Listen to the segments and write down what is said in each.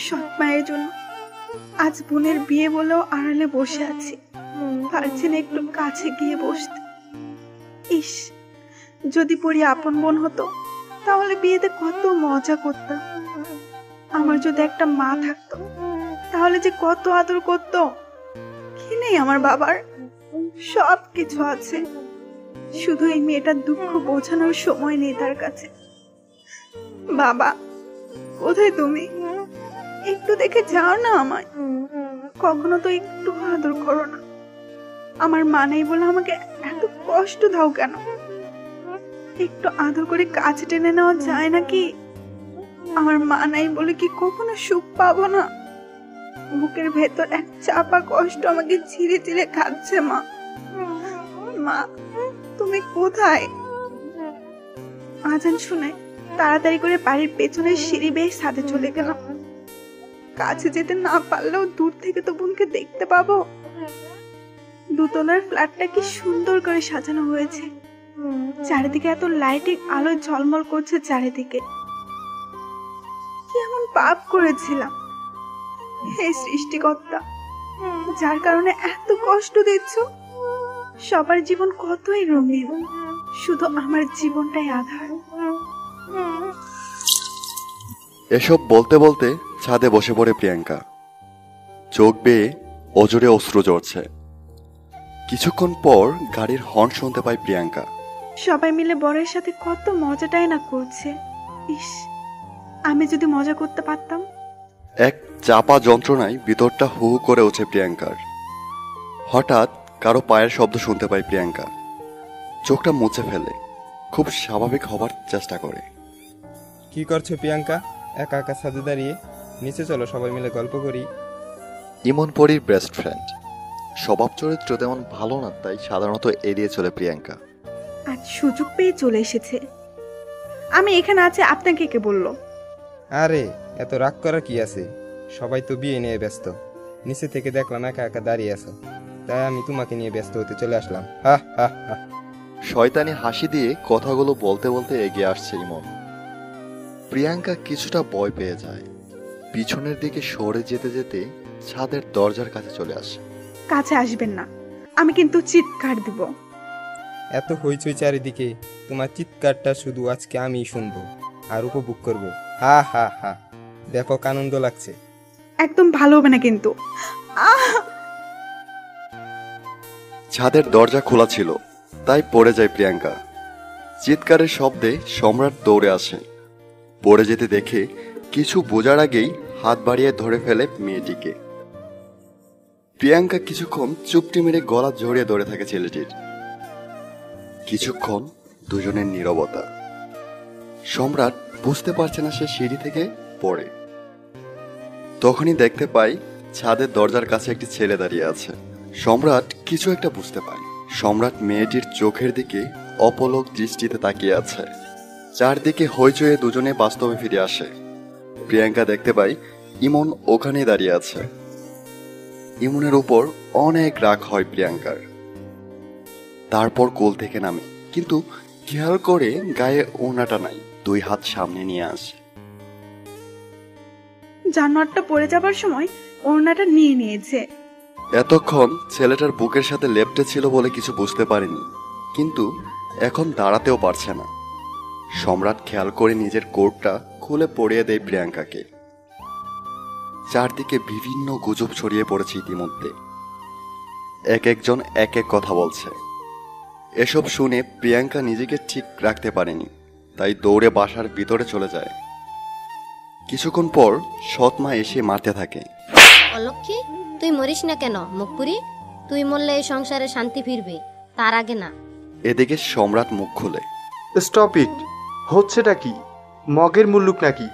সৎ মায়ের জন্য আজ বোনের বিয়ে বলেও আড়ালে বসে আছি, পারছি না একটু কাছে গিয়ে বসতে। ইস, যদি পরি আপন বোন হতো তাহলে বিয়েতে কত মজা করতাম। আমার যদি একটা মা থাকতো তাহলে যে কত আদর করতো। কি নেই আমার বাবার? সব কিছু আছে, শুধু এই মেয়েটার দুঃখ বোঝানোর সময় নেই তার কাছে। বাবা, কোথায় তুমি? একটু দেখে যাও না আমায়। কখনো তো একটু আদর করো না। আমার মা নেই বলে আমাকে এত কষ্ট দাও কেন? একটু আদর করে কাছে টেনে নেওয়া যায় নাকি? আমার মা নাই বলে কি কখনো সুখ পাবো না? বুকের ভেতর এক চাপা কষ্ট আমাকে ছিঁড়ে ছিঁড়ে খাচ্ছে। মা, মা তুমি কোথায়? আজান শুনে তাড়াতাড়ি করে বাড়ির পেছনের সিঁড়ি বেয়ে ছাদে চলে গেলাম। কাছে যেতে না পারলেও দূর থেকে তো বোনকে দেখতে পাবো। দুতলার ফ্ল্যাটটা কি সুন্দর করে সাজানো হয়েছে, চারিদিকে এত লাইটিং আলো ঝলমল করছে চারিদিকে। কি এমন পাপ করেছিলাম হে সৃষ্টিকর্তা, যার কারণে এত কষ্ট দিচ্ছ? সবার জীবন কতই রঙিন, শুধু আমার জীবনটাই আঁধার। এসব বলতে বলতে ছাদে বসে পড়ে প্রিয়াঙ্কা। চোখ বেয়ে অজরে অশ্রু ঝরছে। কিছুক্ষণ পর গাড়ির হর্ন শুনতে পায় প্রিয়াঙ্কা। সবাই মিলে বরের সাথে কত মজাটাই না করছে। ইস, আমি যদি মজা করতে পারতাম। এক চাপা যন্ত্রণায় ভিতরটা হু হু করে ওঠে প্রিয়াঙ্কার। হঠাৎ কারো পায়ের শব্দ শুনতে পায় প্রিয়াঙ্কা। চোখটা মুছে ফেলে, খুব স্বাভাবিক হবার চেষ্টা করে। কি করছো প্রিয়াঙ্কা? একা একা ছাদে দাঁড়িয়ে? নিচে চলো, সবাই মিলে গল্প করি। ইমন পরীর বেস্ট ফ্রেন্ড। স্বভাব চরিত্র তেমন ভালো না, তাই সাধারণত এড়িয়ে চলে প্রিয়াঙ্কা। আজ সুযোগ পেয়ে চলে এসেছে। আমি এখানে আছি আপনাকে কে বললো? আরে এত রাগ করার কি আছে? সবাই তো বিয়ে নিয়ে ব্যস্ত। নিচে থেকে দেখলাম একা একা দাঁড়িয়ে আছো, তাই আমি তোমাকে নিয়ে ব্যস্ত হতে চলে আসলাম। হা হা হা। শয়তানি হাসি দিয়ে কথাগুলো বলতে বলতে এগিয়ে আসছে ইমন। প্রিয়াঙ্কা কিছুটা ভয় পেয়ে যায়। পিছনের দিকে সরে যেতে যেতে ছাদের দরজার কাছে চলে আসে। কাছে আসবেন না, আমি কিন্তু চিৎকার দিব। এত হইচই চারিদিকে, তোমার চিৎকারটা শুধু আজকে আমি শুনবো আর উপভোগ করব। হা হা হা, ব্যাপক আনন্দ লাগছে। একদম ভালো হবে না কিন্তু। ছাদের দরজা খোলা ছিল, তাই পড়ে যায় প্রিয়াঙ্কা। চিৎকারের শব্দে সম্রাট দৌড়ে আসে। পড়ে যেতে দেখে কিছু বোঝার আগেই হাত বাড়িয়ে ধরে ফেলে মেয়েটিকে। প্রিয়াঙ্কা কিছুক্ষণ চুপটি মেরে গলা জড়িয়ে ধরে থাকে ছেলেটির। কিছুক্ষণ দুজনের নীরবতা। সম্রাট বুঝতে পারছে না সে সিঁড়ি থেকে পড়ে। তখনই দেখতে পাই ছাদের দরজার কাছে একটি ছেলে দাঁড়িয়ে আছে। সম্রাট কিছু একটা বুঝতে পারে। সম্রাট মেয়েটির চোখের দিকে অপলক দৃষ্টিতে তাকিয়ে আছে। চারদিকে হইচয়ে দুজনে বাস্তবে ফিরে আসে। প্রিয়াঙ্কা দেখতে পাই ইমন ওখানে দাঁড়িয়ে আছে। ইমনের উপর অনেক রাগ হয় প্রিয়াঙ্কার। তারপর কোল থেকে নামে, কিন্তু খেয়াল করে গায়ে ওড়নাটা নাই। 2 হাত সামনে নিয়ে আসে। জানোয়ারটা পড়ে যাবার সময় ওড়নাটা নিয়ে নিয়েছে। এতক্ষণ ছেলেটার বুকের সাথে লেপ্টে ছিল বলে কিছু বুঝতে পারেনি, কিন্তু এখন দাঁড়াতেও পারছে না। সম্রাট খেয়াল করে নিজের কোটটা খুলে পরিয়ে দেয় প্রিয়াঙ্কাকে। চারদিকে বিভিন্ন গুজব ছড়িয়ে পড়েছে ইতিমধ্যে। এক একজন এক এক কথা বলছে। এসব শুনে প্রিয়াঙ্কা নিজেকে ঠিক রাখতে পারেনি, তাই দৌড়ে বাসার ভিতরে চলে যায়। কিছুক্ষণ পর সৎমা এসে মারতে থাকে। অলক্ষী, তুই মরিস না কেন মুখপুরি? তুই মরলে এই সংসারে শান্তি ফিরবে, তার আগে না। এদিকে সম্রাট মুখ খুলে, স্টপ ইট। হচ্ছেটা কি? মগের মুল্লুক নাকি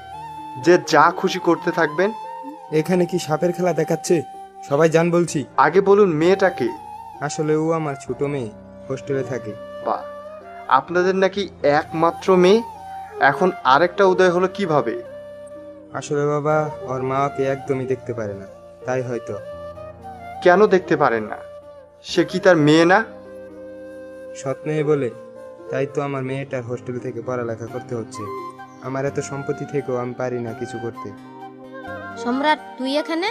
যে যা খুশি করতে থাকবেন? এখানে কি সাপের খেলা দেখাচ্ছে? সবাই জান বলছি। আগে বলুন মেয়েটাকে। আসলে ও আমার ছোট মেয়ে, হোস্টেলে থাকে। বা, আপনাদের নাকি একমাত্র মেয়ে, এখন আরেকটা উদয় হলো কিভাবে? আসলে বাবা, ওর মা ওকে একদমই দেখতে পারে না, তাই হয়তো। কেন দেখতে পারেন না? সে কি তার মেয়ে না? সৎ মেয়ে বলে, তাই তো আমার মেয়েটার হোস্টেল থেকে পড়ালেখা করতে হচ্ছে। আমার এত সম্পত্তি থেকেও আমি পারি না কিছু করতে। সম্রাট, তুই এখানে?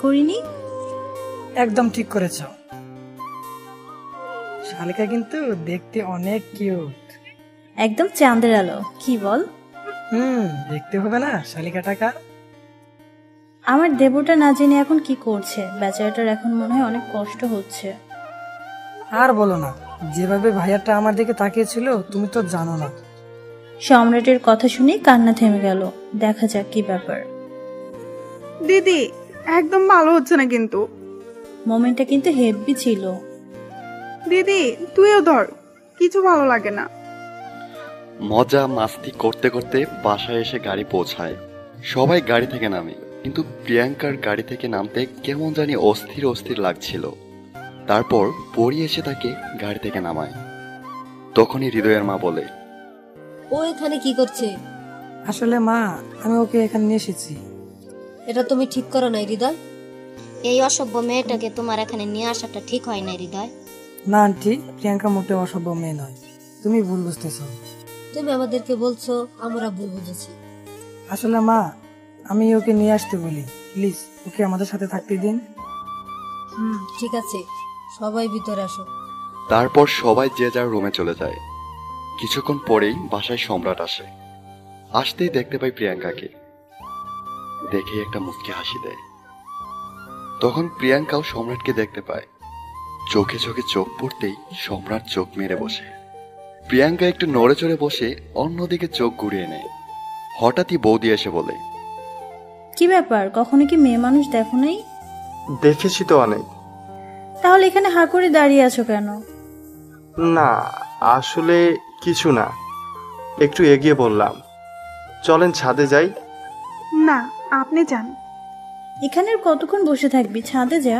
করিনি। একদম ঠিক করেছ। শালিকা কিন্তু দেখতে অনেক কিউট। একদম চাঁদের আলো, কি বল? দেখতে হবে না শালিকাটা কার? আমার দেবরটা না জেনে এখন কি করছে, বেচারাটার এখন মনে হয় অনেক কষ্ট হচ্ছে। আর বলো না, যেভাবে ভাইয়াটা আমার দিকে তাকিয়েছিল তুমি তো জানো না। সম্রাটের কথা শুনে কান্না থেমে গেল। দেখা যাক কি ব্যাপার। দিদি, একদম ভালো হচ্ছে না কিন্তু। মোমেন্টটা কিন্তু হেভি ছিল। দিদি তুইও ধর, কিছু ভালো লাগে না। মজা মাস্তি করতে করতে বাসায় এসে গাড়ি পৌঁছায়। সবাই গাড়ি থেকে নামে, কিন্তু প্রিয়াঙ্কার গাড়ি থেকে নামতে কেমন জানি অস্থির অস্থির লাগছিল। তারপর পরি এসে তাকে গাড়ি থেকে নামায়। তখনই হৃদয়ের মা বলে, ও এখানে কি করছে? আসলে মা, আমি ওকে এখানে নিয়ে এসেছি। এটা তুমি ঠিক করো নাই হৃদয়। এই অসভ্য মেয়েটাকে তোমার এখানে নিয়ে আসাটা ঠিক হয় না হৃদয়। না আন্টি, প্রিয়াঙ্কা মোটেও অসভ্য মেয়ে নয়, তুমি ভুল বুঝতেছো। তুমি আমাদেরকে বলছো, আমরা ভুল বুঝেছি। আসলে মা, আমি ওকে নিয়ে আসতে বলি, প্লিজ ওকে আমাদের সাথে থাকতে দিন। ঠিক আছে, সবাই ভিতরে আসো। তারপর সবাই যে যার রুমে চলে যায়। কিছুক্ষণ পরেই বাসায় সম্রাট আসে। আসতেই দেখতে পাই প্রিয়াঙ্কাকে। দেখে একটা মুচকি হাসি দেয়। তখন প্রিয়াঙ্কাও সম্রাটকে দেখতে পায়। চোখে চোখে চোখ পড়তেই সম্রাট চোখ মেরে বসে। প্রিয়াঙ্কা একটু নড়ে চড়ে বসে অন্যদিকে চোখ ঘুরিয়ে নেয়। হঠাৎই বৌদি এসে বলে, কি ব্যাপার, কখনো কি মেয়ে মানুষ দেখো নাই? দেখেছি তো অনেক। তাহলে এখানে হা করে দাঁড়িয়ে আছো কেন? না, আসলে কিছু না, একটু এগিয়ে বললাম। চলেন ছাদে যাই। না, আপনি যান। এখানে আর কতক্ষণ বসে থাকবি? ছাদে যা।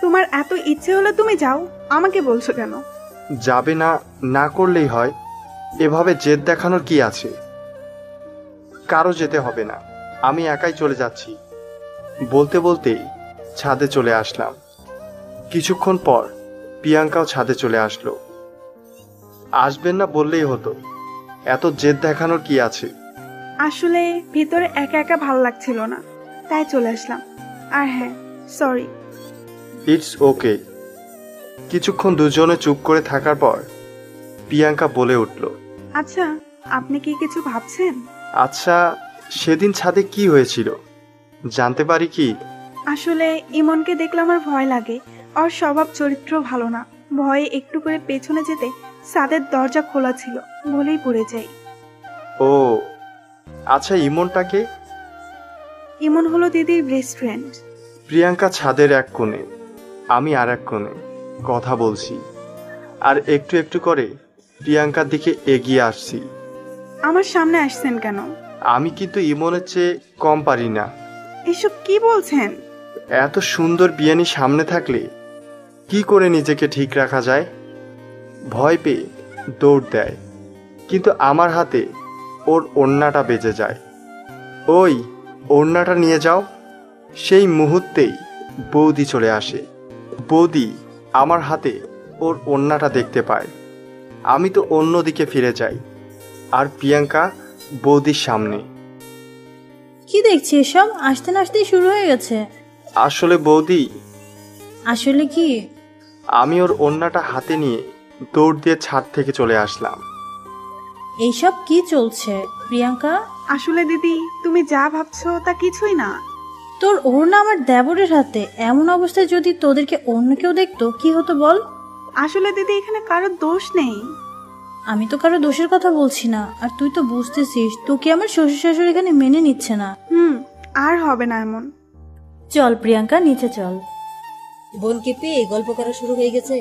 তোমার এত ইচ্ছে হলে তুমি যাও, আমাকে বলছো কেন? যাবে না, না করলেই হয়। এভাবে জেদ দেখানোর কি আছে? কারো যেতে হবে না, আমি একাই চলে যাচ্ছি। বলতে বলতেই ছাদে চলে আসলাম। কিছুক্ষণ পর প্রিয়াঙ্কাও ছাদে চলে আসলো। আসবেন না বললেই হতো, এত জেদ দেখানোর কি আছে? আসলে ভিতরে একা একা ভালো লাগছিল না, তাই চলে আসলাম। আর হ্যাঁ, সরি। It's okay. কিছুক্ষণ দুজনে চুপ করে থাকার পর প্রিয়াঙ্কা বলে উঠল, আচ্ছা, আপনি কি কিছু ভাবছেন? আচ্ছা, সেদিন ছাদে কি হয়েছিল জানতে পারি কি? আসলে ইমনকে দেখলে আমার ভয় লাগে। ওর স্বভাব চরিত্র ভালো না। ভয়ে একটু করে পেছনে যেতে ছাদের দরজা খোলা ছিল বলেই পড়ে যাই। ও আচ্ছা, ইমনটাকে? ইমন হলো দিদির বেস্ট ফ্রেন্ড। প্রিয়াঙ্কা ছাদের এক কোণে, আমি আর এক কোণে কথা বলছি, আর একটু একটু করে প্রিয়াঙ্কার দিকে এগিয়ে আসছি। আমার সামনে আসছেন কেন? আমি কিন্তু ইমনের চেয়ে কম পারি না। এসব কি বলছেন? এত সুন্দর বিয়ানি সামনে থাকলে কি করে নিজেকে ঠিক রাখা যায়? ভয় পেয়ে দৌড় দেয়, কিন্তু আমার হাতে ওর ওড়নাটা বেজে যায়। ওই ওড়নাটা নিয়ে যাও। সেই মুহূর্তেই বৌদি চলে আসে। বৌদি আমার হাতে ওর ওড়নাটা দেখতে পায়। আমি তো অন্যদিকে ফিরে যাই, আর প্রিয়াঙ্কা বৌদির সামনে। কি দেখছি এসব? আসতে না আসতেই শুরু হয়ে গেছে। আসলে বৌদি, আসলে কি? আমি ওর ওড়নাটা হাতে নিয়ে দৌড় দিয়ে ছাদ থেকে চলে আসলাম। এইসব কি চলছে প্রিয়াঙ্কা? আসলে দিদি, তুমি যা ভাবছো তা কিছুই না। তোর ওড়না আমার দেবরের হাতে, এমন অবস্থায় যদি তোদেরকে অন্য কেউ দেখতো কি হতো বল? আসলে দিদি, এখানে কারোর দোষ নেই। আমি তো কারো দোষের কথা বলছি না, আর তুই তো বুঝতেছিস তোকে আমার শ্বশুর শাশুড়ি এখানে মেনে নিচ্ছে না। আর হবে না এমন। চল প্রিয়াঙ্কা, নিচে চল। বোনকে পেয়ে গল্প করা শুরু হয়ে গেছে?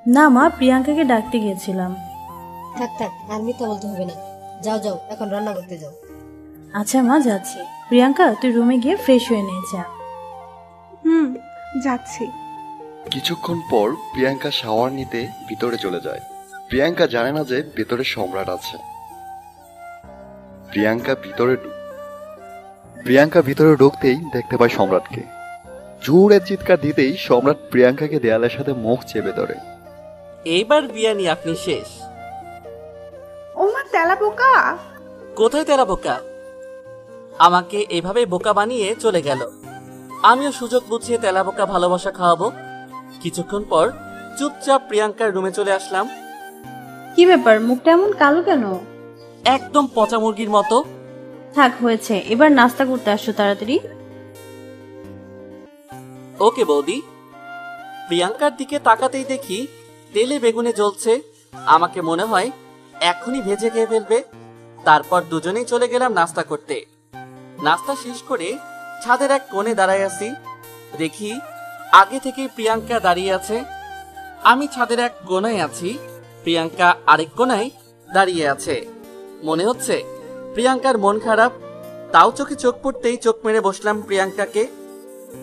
না মা, প্রিয়াঙ্কাকে ডাকতে গিয়েছিলাম। থাক থাক, আর মিথ্যা বলতে হবে না। যাও যাও, এখন রান্না করতে যাও। আচ্ছা মা, যাচ্ছি। প্রিয়াঙ্কা, তুই রুমে গিয়ে ফ্রেশ হয়ে নে যা। যাচ্ছি। কিছুক্ষণ পর প্রিয়াঙ্কা শাওয়ার নিতে ভিতরে চলে যায়। প্রিয়াঙ্কা জানে না যে ভেতরে সম্রাট আছে। প্রিয়াঙ্কা ভিতরে ঢুকতেই দেখতে পায় সম্রাটকে। জোরে চিৎকার দিতেই সম্রাট প্রিয়াঙ্কাকে দেয়ালের সাথে মুখ চেপে ধরে। এইবার বিয়ানি আপনি শেষ। ওমা তেলা পোকা! কোথায় তেরা বোকা? আমাকে এভাবে বোকা বানিয়ে চলে গেল। আমিও সুযোগ বুঝিয়ে তেলা বোকা ভালোবাসা খাওয়াবো। কিছুক্ষণ পর চুপচাপ প্রিয়াঙ্কার রুমে চলে আসলাম। কি ব্যাপার, মুখটা এমন কালো কেন? একদম পচা মুরগির মতো। থাক, হয়েছে, এবার নাস্তা করতে আসো তাড়াতাড়ি। ওকে বৌদি। প্রিয়াঙ্কার দিকে তাকাতেই দেখি তেলে বেগুনে জ্বলছে। আমাকে মনে হয় এখনই ভেজে খেয়ে ফেলবে। তারপর দুজনেই চলে গেলাম নাস্তা করতে। নাস্তা শেষ করে ছাদের এক কোণে দাঁড়ায় আছি। দেখি আগে থেকেই প্রিয়াঙ্কা দাঁড়িয়ে আছে। আমি ছাদের এক কোণায় আছি, প্রিয়াঙ্কা আরেক কোণায় দাঁড়িয়ে আছে। মনে হচ্ছে প্রিয়াঙ্কার মন খারাপ। তাও চোখে চোখ পড়তেই চোখ মেরে বসলাম প্রিয়াঙ্কাকে।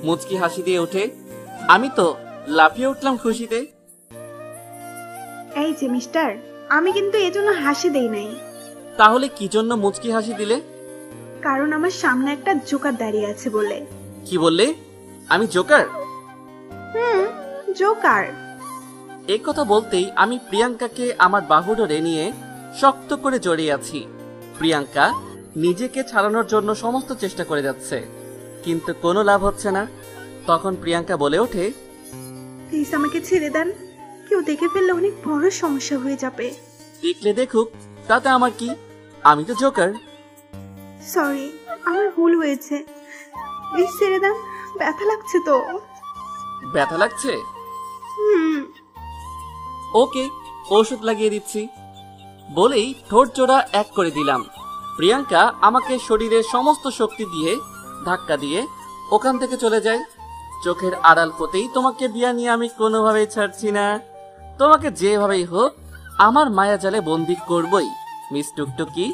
মুচকি হাসি দিয়ে ওঠে। আমি তো লাফিয়ে উঠলাম খুশিতে। এই যে মিস্টার, আমি কিন্তু এজন্য হাসি দেই নাই। তাহলে কি জন্য মুচকি হাসি দিলে? কারণ আমার সামনে একটা জোকার দাঁড়িয়ে আছে বলে। কি বললে? আমি জোকার? জোকার। এই কথা বলতেই আমি প্রিয়াঙ্কাকে আমার বাহু ধরে নিয়ে শক্ত করে জড়িয়ে আছি। প্রিয়াঙ্কা নিজেকে ছাড়ানোর জন্য সমস্ত চেষ্টা করে যাচ্ছে, কিন্তু কোনো লাভ হচ্ছে না। তখন প্রিয়াঙ্কা বলে ওঠে, প্লিজ আমাকে ছেড়ে দেন, কেউ দেখে ফেললে অনেক বড় সমস্যা হয়ে যাবে। দেখলে দেখুক, তাতে আমার কি? আমি তো জোকার। সরি, আমার ভুল হয়েছে, প্লিজ ছেড়ে দেন, ব্যথা লাগছে তো। ব্যথা লাগছে? ওকে, ওষুধ লাগিয়ে দিচ্ছি বলেই ঠোঁট জোড়া এক করে দিলাম। প্রিয়াঙ্কা আমাকে শরীরের সমস্ত শক্তি দিয়ে ধাক্কা দিয়ে ওখান থেকে চলে যায়। চোখের আড়াল হতেই, তোমাকে বিয়া নিয়ে আমি কোনোভাবেই ছাড়ছি না। তোমাকে যেভাবেই হোক আমার মায়া জালে বন্দি করবই, মিস টুকটুকি।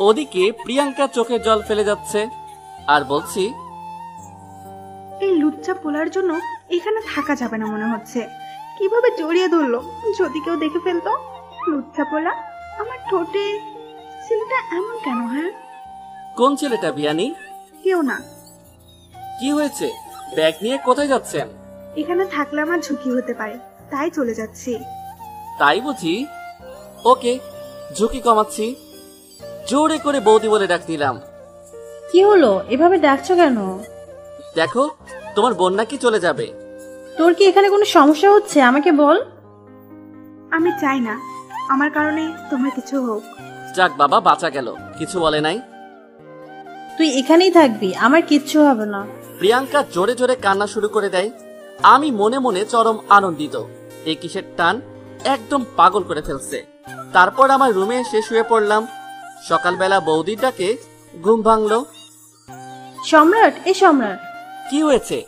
ওদিকে প্রিয়াঙ্কা চোখের জল ফেলে যাচ্ছে আর বলছি, এই লুচ্চা পোলার জন্য এখানে থাকা যাবে না মনে হচ্ছে। কিভাবে জড়িয়ে ধরলো, যদি কেউ দেখে ফেলতো। লুচ্চা পোলা, আমার ঠোঁটে সিলটা এমন কেন? হ্যাঁ, কোন ছেলেটা বিয়ানি? কেউ না। কি হয়েছে? ব্যাগ নিয়ে কোথায় যাচ্ছেন? এখানে থাকলে আমার ঝুঁকি হতে পারে, তাই চলে যাচ্ছি। তাই বুঝি? ওকে, ঝুঁকি কমাচ্ছি। জোরে করে বৌদি বলে ডাক দিলাম। কি হলো, এভাবে ডাকছো কেন? দেখো, তোমার বোন নাকি চলে যাবে। তোর কি এখানে কোনো সমস্যা হচ্ছে? আমাকে বল। আমি চাই না আমার কারণে তোমার কিছু হোক। যাক বাবা, বাঁচা গেল। কিছু বলে নাই। তুই এখানেই থাকবি, আমার কিচ্ছু হবে না। প্রিয়াঙ্কা জোরে জোরে কান্না শুরু করে দেয়। আমি মনে মনে চরম আনন্দিত। এই কিসের টান একদম পাগল করে ফেলছে। তারপর আমার রুমে এসে শুয়ে পড়লাম। সকালবেলা বৌদির ডাকে ঘুম ভাঙলো। সম্রাট, এ সম্রাট। কি হয়েছে?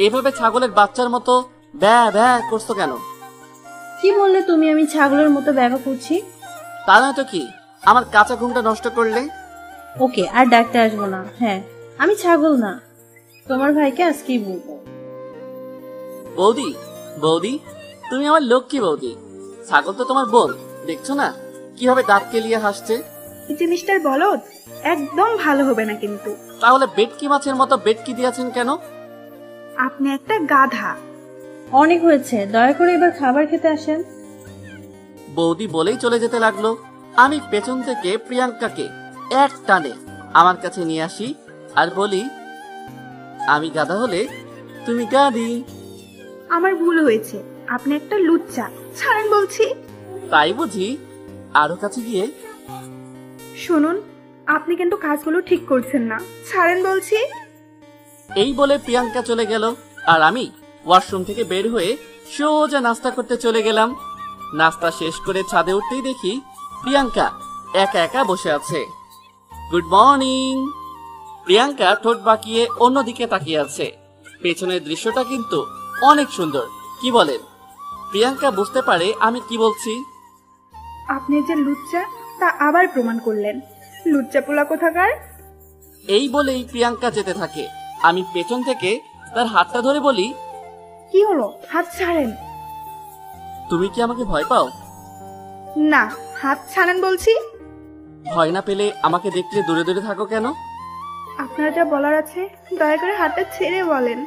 এভাবে ছাগলের বাচ্চার মতো ব্যা ব্যা করছো কেন? কি বললে তুমি আমি ছাগলের মতো ব্যবহার করছি? তা নয় তো কি, আমার কাঁচা ঘুমটা নষ্ট করলে। ওকে, আর ডাকতে আসবো না। হ্যাঁ, আমি ছাগল না, তোমার ভাইকে আজকেই বলবো। বৌদি, বৌদি, তুমি আমার লক্ষ্মী বৌদি। ছাগল তো তোমার বোন, দেখছো না কিভাবে দাঁত কেলিয়ে হাসছে? এই জিনিসটার বলদ একদম ভালো হবে না কিন্তু। তাহলে বেটকি মাছের মতো বেটকি দিয়েছেন কেন? আপনি একটা গাধা। অনেক হয়েছে, দয়া করে এবার খাবার খেতে আসেন। বৌদি বলেই চলে যেতে লাগলো। আমি পেছন থেকে প্রিয়াঙ্কাকে এক টানে আমার কাছে নিয়ে আসি আর বলি, আমি গাধা হলে তুমি গাধি। আমার ভুল হয়েছে, আপনি একটা লুচ্চা, ছাড়েন বলছি। তাই বুঝি? আরো কাছে গিয়ে, শুনুন, আপনি কিন্তু কাজগুলো ঠিক করছেন না, ছাড়েন বলছি। এই বলে প্রিয়াঙ্কা চলে গেল আর আমি ওয়াশরুম থেকে বের হয়ে সোজা নাস্তা করতে চলে গেলাম। নাস্তা শেষ করে ছাদে উঠতেই দেখি প্রিয়াঙ্কা একা একা বসে আছে। Good morning. প্রিয়াঙ্কা ঠোঁট বাঁকিয়ে অন্যদিকে তাকিয়ে আছে। পেছনের দৃশ্যটা কিন্তু অনেক সুন্দর, কি বলেন? প্রিয়াঙ্কা বুঝতে পারে আমি কি বলছি। আপনি যে লুচ্চা তা আবার প্রমাণ করলেন, লুচ্চা পোলা কোথাকার। এই বলেই প্রিয়াঙ্কা যেতে থাকে। আমি পেছন থেকে তার হাতটা ধরে বলি, কি হলো, হাত ছাড়েন। তুমি কি আমাকে ভয় পাও? না, হাত ছাড়েন বলছি। ভয় না পেলে আমাকে দেখলে দূরে দূরে থাকো কেন? আপনার যা বলার আছে দয়া করে হাতটা ছেড়ে বলেন,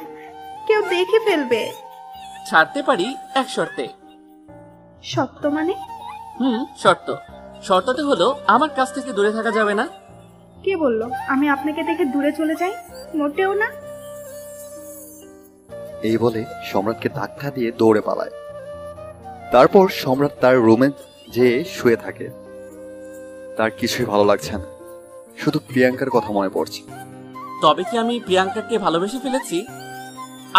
কেউ দেখে ফেলবে। ছাড়তে পারি এক শর্তে। সত্য মানে? শর্ত। শর্তটা হলো আমার কাছ থেকে দূরে থাকা যাবে না। কে বললো আমি আপনাকে দেখে দূরে চলে যাই? মোটেও না। এই বলে সম্রাটকে ধাক্কা দিয়ে দৌড়ে পালায়। তারপর সম্রাট তার রুমে যেয়ে শুয়ে থাকে। তার কিছুই ভালো লাগছে না, শুধু প্রিয়াঙ্কার কথা মনে পড়ছে। তবে কি আমি প্রিয়াঙ্কাকে ভালোবেসে ফেলেছি?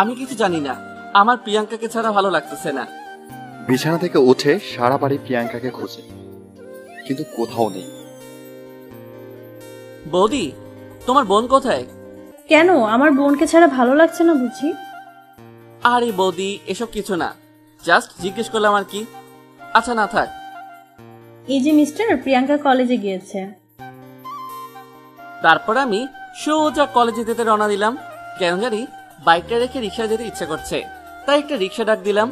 আমি কিছু জানি না, আমার প্রিয়াঙ্কাকে ছাড়া ভালো লাগতেছে না। বিছানা থেকে উঠে সারা বাড়ি প্রিয়াঙ্কাকে খোঁজে, কিন্তু কোথাও নেই। বৌদি, তোমার বোন কোথায়? কেন, আমার বোনকে ছাড়া ভালো লাগছে না বুঝি? আরে বৌদি, এসব কিছু না, জাস্ট জিজ্ঞেস করলাম আর কি। আচ্ছা না থাক। এই যে মিস্টার, প্রিয়াঙ্কা কলেজে গিয়েছে। তারপর আমি সোজা কলেজে যেতে রওনা দিলাম। কেন জানি বাইকটা রেখে রিক্সা যেতে ইচ্ছে করছে, তাই একটা রিক্সা ডাক দিলাম।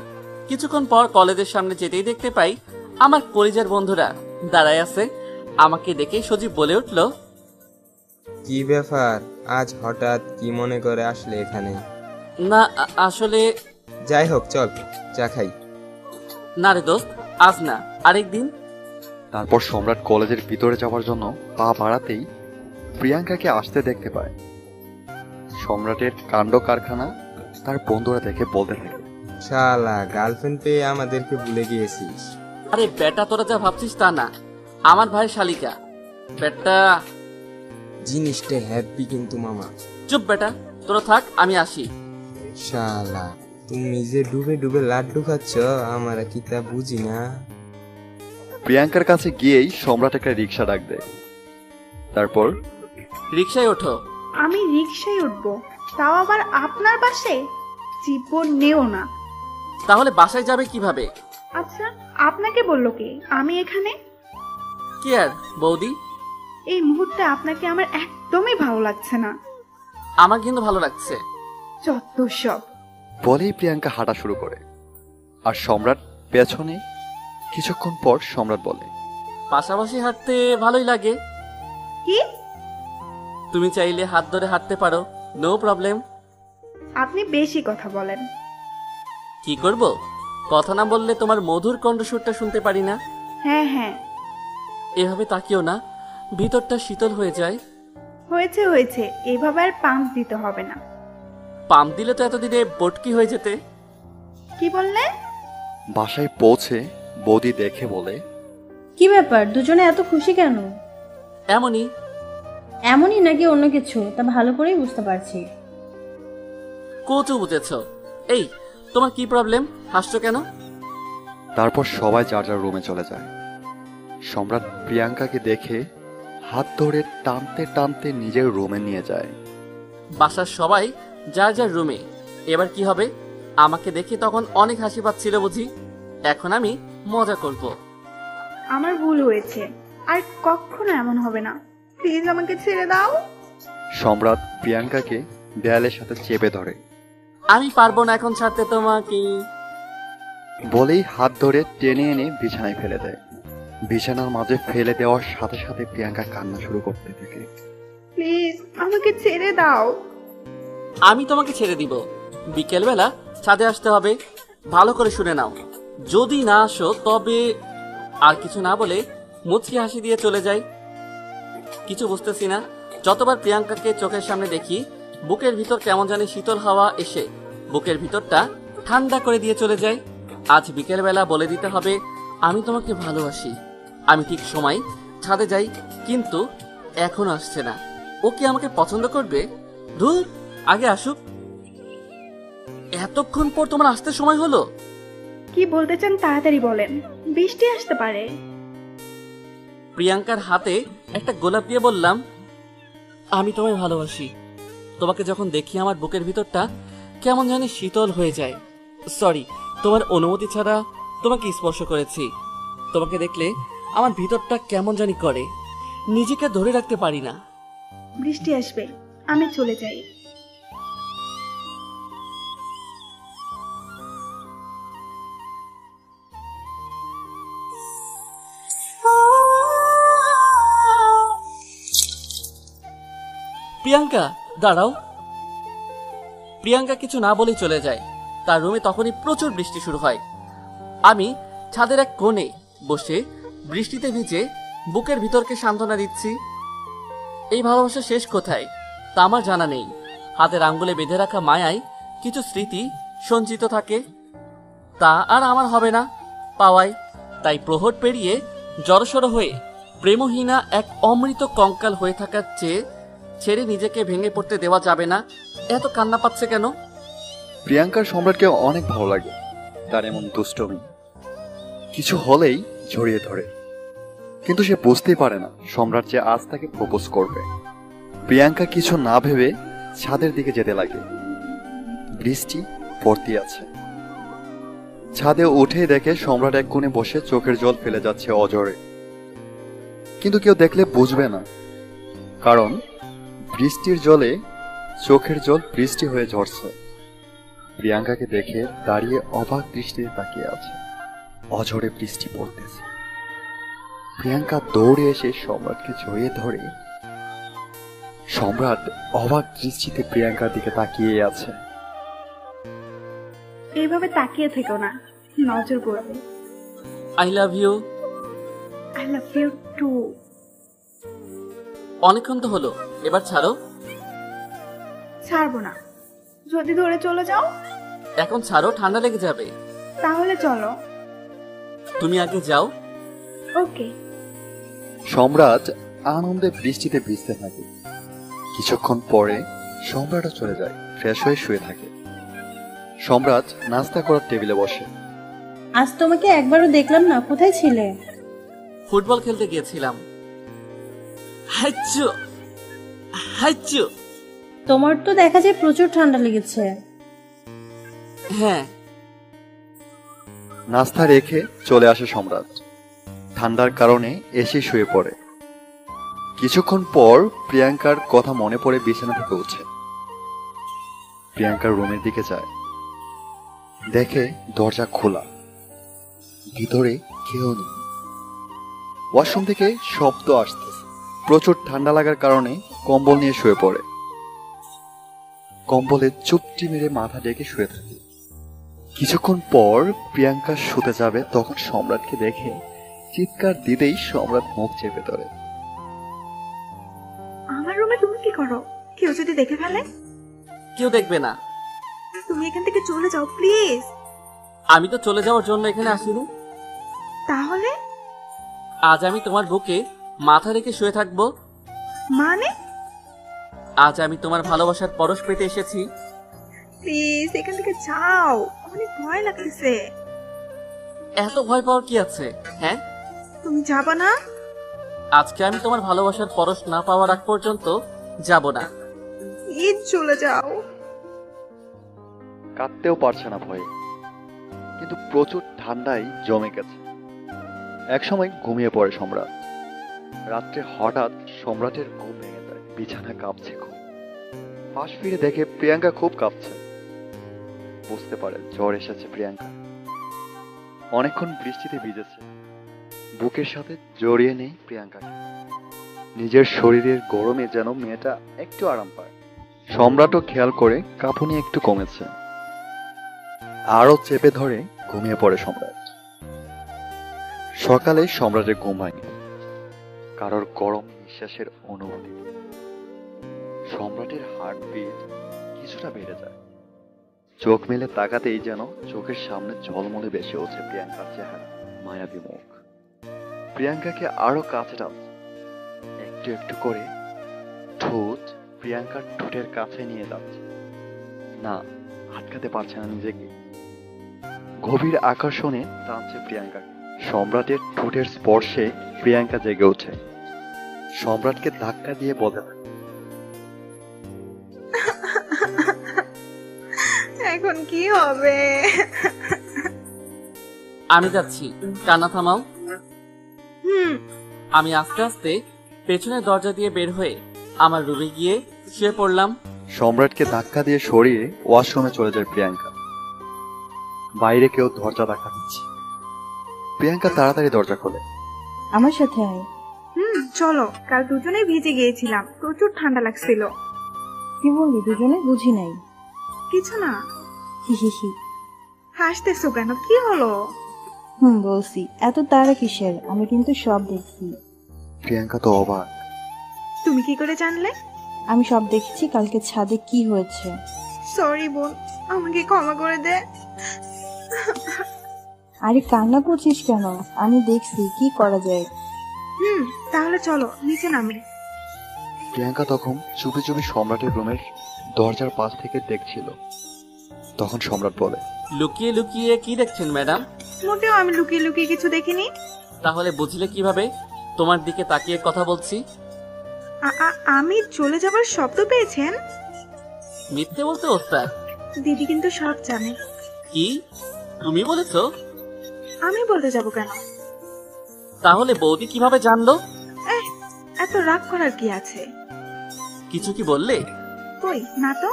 কিছুক্ষণ পর কলেজের সামনে যেতেই দেখতে পাই আমার কলেজের বন্ধুরা দাঁড়ায় আছে। আমাকে দেখে সজীব বলে উঠল, কি ব্যাপার, আজ হঠাৎ কি মনে করে আসলে এখানে? না আসলে। যাই হোক, চল চা খাই। না রে দোস্ত, আজ না, আরেকদিন। তারপর সম্রাট কলেজের ভিতরে যাওয়ার জন্য পা বাড়াতেই প্রিয়াঙ্কাকে আসতে দেখতে পায়। সম্রাটের কাণ্ড কারখানা তার বন্ধুরা দেখে বলতে থাকে, শালা, গার্লফ্রেন্ড পেয়ে আমাদেরকে ভুলে গিয়েছিস। আরে বেটা, তোরা যা ভাবছিস তা না, আমার ভাইয়ের শালিকা বেটা। জিনিসটা হ্যাপি কিন্তু মামা। চুপ বেটা, তোরা থাক, আমি আসি। শালা, তুমি যে ডুবে ডুবে লাড্ডু খাচ্ছ, আমার কি তা বুঝি না। প্রিয়াঙ্কার কাছে গিয়েই সম্রাট একটা রিক্সা ডাক দেয়। তারপর রিক্সায় ওঠো। আমি রিক্সায় উঠবো, তাও আবার আপনার বাসে? জীবন নেও না। তাহলে বাসায় যাবে কিভাবে? আচ্ছা, আপনাকে বললো কে আমি এখানে? কি আর বৌদি, এই মুহূর্তে আপনাকে আমার একদমই ভালো লাগছে না। আমার কিন্তু ভালো লাগছে। যত সব। বলেই প্রিয়াঙ্কা হাঁটা শুরু করে, আর সম্রাট পেছনে। কিছুক্ষণ পর সম্রাট বলে, পাশাপাশি হাঁটতে ভালোই লাগে। কি? তুমি চাইলে হাত ধরে হাঁটতে পারো, নো প্রবলেম। আপনি বেশি কথা বলেন। কি করব? কথা না বললে তোমার মধুর কণ্ঠস্বরটা শুনতে পারি না। হ্যাঁ হ্যাঁ, এভাবে তাকিও না, ভিতরটা শীতল হয়ে যায়। হয়েছে হয়েছে, এভাবে আর পাম্প দিতে হবে না। পাম্প দিলে তো এতদিনে বটকি হয়ে যেতে। কি বললে? বাসায় পৌঁছে বৌদি দেখে বলে, কি ব্যাপার, দুজনে এত খুশি কেন? এমনই। এমনই নাকি অন্য কিছু, তা ভালো করেই বুঝতে পারছি। কোচও বুঝেছ। এই, তোমার কি প্রবলেম? হাসছো কেন? তারপর সবাই যার যার রুমে চলে যায়। সম্রাট প্রিয়াঙ্কাকে দেখে হাত ধরে টানতে টানতে নিজের রুমে নিয়ে যায়। বাসার সবাই যার যার রুমে। এবার কি হবে? আমাকে দেখে তখন অনেক হাসি পাচ্ছিল বুঝি। এখন আমি মজা করব। আমার ভুল হয়েছে, আর কখনো এমন হবে না। প্লিজ আমাকে ছেড়ে দাও। সম্রাট প্রিয়াঙ্কাকে দেয়ালের সাথে চেপে ধরে। আমি পারবো না এখন ছাড়তে তোমাকে। বলেই হাত ধরে টেনে এনে বিছানায় ফেলে দেয়। বিছানার মাঝে ফেলে দেওয়ার সাথে সাথে প্রিয়াঙ্কা কান্না শুরু করতে থাকে। প্লিজ আমাকে ছেড়ে দাও। আমি তোমাকে ছেড়ে দিব। বিকেলবেলা ছাদে আসতে হবে। ভালো করে শুনে নাও, যদি না আসো তবে। আর কিছু না বলে মুচকি হাসি দিয়ে চলে যাই। কিছু বুঝতেছি না। যতবার প্রিয়াঙ্কাকে চোখের সামনে দেখি, বুকের ভিতর কেমন জানি শীতল হাওয়া এসে বুকের ভিতরটা ঠান্ডা করে দিয়ে চলে যায়। আজ বিকেলবেলা বলে দিতে হবে আমি তোমাকে ভালোবাসি। আমি ঠিক সময় ছাদে যাই, কিন্তু এখন আসছে না। ও কি আমাকে পছন্দ করবে? ধুর, আগে আসুক। এতক্ষণ পর তোমার আসতে সময় হলো? কি বলতে চান তাড়াতাড়ি বলেন, বৃষ্টি আসতে পারে। প্রিয়াঙ্কার হাতে একটা গোলাপ দিয়ে বললাম, আমি তোমায় ভালোবাসি। তোমাকে যখন দেখি আমার বুকের ভিতরটা কেমন জানি শীতল হয়ে যায়। সরি, তোমার অনুমতি ছাড়া তোমাকে স্পর্শ করেছি। তোমাকে দেখলে আমার ভিতরটা কেমন জানি করে, নিজেকে ধরে রাখতে পারি না। বৃষ্টি আসবে, আমি চলে যাই। প্রিয়াঙ্কা, দাঁড়াও। প্রিয়াঙ্কা কিছু না বলেই চলে যায়। তার রুমে তখনই প্রচুর বৃষ্টি শুরু হয়। আমি ছাদের এক কোণে বসে বৃষ্টিতে ভিজে বুকের ভিতরকে সান্ত্বনা দিচ্ছি। এই ভালোবাসা শেষ কোথায় তা আমার জানা নেই। হাতের আঙ্গুলে বেঁধে রাখা মায়ায় কিছু স্মৃতি সঞ্চিত থাকে, তা আর আমার হবে না পাওয়ায়। তাই প্রহর পেরিয়ে জড়সড় হয়ে প্রেমহীনা এক অমৃত কঙ্কাল হয়ে থাকার চেয়ে ছেড়ে নিজেকে ভেঙে পড়তে দেওয়া যাবে না। এত কান্না পাচ্ছে কেন? প্রিয়াঙ্কার সম্রাটকে অনেক ভালো লাগে। তার এমন দুষ্টমি কিছু হলেই জড়িয়ে ধরে, কিন্তু সে বুঝতেই পারে না সম্রাট যে আজ তাকে প্রপোজ করবে। প্রিয়াঙ্কা কিছু না ভেবে ছাদের দিকে যেতে লাগে। বৃষ্টি পড়তে আছে। ছাদে উঠে দেখে সম্রাট এক কোণে বসে চোখের জল ফেলে যাচ্ছে অজরে। কিন্তু কেউ দেখলে বুঝবে না, কারণ বৃষ্টির জলে চোখের জল বৃষ্টি হয়ে ঝরছে। প্রিয়াঙ্কাকে দেখে দাঁড়িয়ে অবাক দৃষ্টিতে তাকিয়ে আছে। অঝরে বৃষ্টি পড়তেছে। প্রিয়াঙ্কা দৌড়ে এসে সম্রাটকে জড়িয়ে ধরে। সম্রাট অবাক দৃষ্টিতে প্রিয়াঙ্কার দিকে তাকিয়ে আছে। এইভাবে তাকিয়ে থেকো না, নজর পড়বে। I love you. I love you too. অনেকক্ষণ তো হলো, এবার ছাড়ো। ছাড়বো না, যদি ধরে চলে যাও। এখন ছাড়ো, ঠান্ডা লেগে যাবে। তাহলে চলো। তুমি আগে যাও। ওকে। সম্রাট আনন্দে বৃষ্টিতে ভিজতে থাকে। কিছুক্ষণ পরে সম্রাটও চলে যায়, ফ্রেশ হয়ে শুয়ে থাকে। সম্রাট নাস্তা করার টেবিলে বসে। আজ তোমাকে একবারও দেখলাম না, কোথায় ছিলে? ফুটবল খেলতে গিয়েছিলাম। হাইচু হাইচু। তোমার তো দেখা যায় প্রচুর ঠান্ডা লেগেছে। হ্যাঁ। নাস্তা রেখে চলে আসে সম্রাট। ঠান্ডার কারণে এসে শুয়ে পড়ে। কিছুক্ষণ পর প্রিয়াঙ্কার কথা মনে পড়ে বিছানা থেকে উঠে প্রিয়াঙ্কার রুমের দিকে যায়। দেখে দরজা খোলা, ভিতরে কেউ নেই। ওয়াশরুম থেকে শব্দ আসতেছে। প্রচুর ঠান্ডা লাগার কারণে কম্বল নিয়ে শুয়ে পড়ে। কম্বলে চুপটি মেরে মাথা ডেকে শুয়ে থাকে। কিছুক্ষণ পর প্রিয়াঙ্কা শুতে যাবে, তখন সম্রাটকে দেখে চিৎকার দিতেই সম্রাট মুখ চেপে ধরে। আমার রুমে তুমি কি করো? কেউ যদি দেখে ফেলে? কেউ দেখবে না। তুমি এখান থেকে চলে যাও প্লিজ। আমি তো চলে যাওয়ার জন্য এখানে আসিনি। তাহলে? আজ আমি তোমার বুকে মাথা রেখে শুয়ে থাকবো। মানে? আজ আমি তোমার ভালোবাসার পরশ পেতে এসেছি। প্লিজ এখান থেকে যাও, অনেক ভয় লাগতেছে। এত ভয় পাওয়ার কি আছে? হ্যাঁ, তুমি যাবা না? আজকে আমি তোমার ভালোবাসার পরশ না পাওয়ার আগ পর্যন্ত যাব না। প্লিজ চলে যাও। কাঁদতেও পারছে না ভয়ে, কিন্তু প্রচুর ঠান্ডায় জমে গেছে। একসময় ঘুমিয়ে পড়ে সম্রাট। রাত্রে হঠাৎ সম্রাটের ঘুম ভেঙে যায়, বিছানা কাঁপছে খুব। পাশ ফিরে দেখে প্রিয়াঙ্কা খুব কাঁপছে। বুঝতে পারে জ্বর এসেছে প্রিয়াঙ্কা। অনেকক্ষণ বৃষ্টিতে ভিজেছে, বুকের সাথে জড়িয়ে নেই প্রিয়াঙ্কাকে। নিজের শরীরের গরমে যেন মেয়েটা একটু আরাম পায়। সম্রাটও খেয়াল করে কাঁপুনি একটু কমেছে, আরো চেপে ধরে ঘুমিয়ে পড়ে সম্রাট। সকালে সম্রাটের ঘুম ভাঙে কারোর গরম নিঃশ্বাসের অনুভূতি। সম্রাটের হার্টবিট কিছুটা বেড়ে যায়। চোখ মেলে তাকাতেই যেন চোখের সামনে ঝলমলে বেশি ওঠে প্রিয়াঙ্কার চেহারা, মায়াবী মুখ। প্রিয়াঙ্কাকে আরো কাছে টানছে, একটু একটু করে ঠোঁট প্রিয়াঙ্কার ঠোঁটের কাছে নিয়ে যাচ্ছে। না, আটকাতে পারছে না নিজেকে। গভীর আকর্ষণে টানছে প্রিয়াঙ্কাকে। সম্রাটের ঠোঁটের স্পর্শে প্রিয়াঙ্কা জেগে ওঠে। সম্রাটকে ধাক্কা দিয়ে বলে, এখন কি হবে? আমি যাচ্ছি, কান্না থামাও। হুম। আমি আস্তে আস্তে পেছনের দরজা দিয়ে বের হয়ে আমার রুমে গিয়ে শুয়ে পড়লাম। সম্রাটকে ধাক্কা দিয়ে সরিয়ে ওয়াশরুমে চলে যায় প্রিয়াঙ্কা। বাইরে কেউ দরজা ধাক্কা দিচ্ছে। প্রিয়াঙ্কা তাড়াতাড়ি দরজা খোলে। আমার সাথে আয়। চলো, কাল দুজনেই ভিজে গিয়েছিলাম, প্রচুর ঠান্ডা লাগছিল। কি বললি? দুজনে বুঝি নাই। কিছু না। হি হি হি। হাসতেছো কেন? কি হলো? বলছি এত তাড়া কিসের? আমি কিন্তু সব দেখছি। প্রিয়াঙ্কা তো অবাক। তুমি কি করে জানলে? আমি সব দেখেছি কালকে ছাদে কি হয়েছে। সরি বোন, আমাকে ক্ষমা করে দে। আরে কান্না করছিস কেন? আমি দেখছি কি করা যায়। তাহলে চলো নিচে নামি। প্রিয়াঙ্কা তখন চুপি চুপি সম্রাটের রুমের দরজার পাশ থেকে দেখছিল। তখন সম্রাট বলে, লুকিয়ে লুকিয়ে কি দেখছেন ম্যাডাম? মোটেও আমি লুকিয়ে লুকিয়ে কিছু দেখিনি। তাহলে বুঝলে কিভাবে তোমার দিকে তাকিয়ে কথা বলছি? আমি চলে যাবার শব্দ পেয়েছেন? মিথ্যে বলতে ওস্তাদ। দিদি কিন্তু সব জানে। কি তুমি বলেছো? আমি বলতে যাব কেন? তাহলে বৌদি কিভাবে জানলো? এত রাগ করার কি আছে? কিছু কি বললে? কই না তো।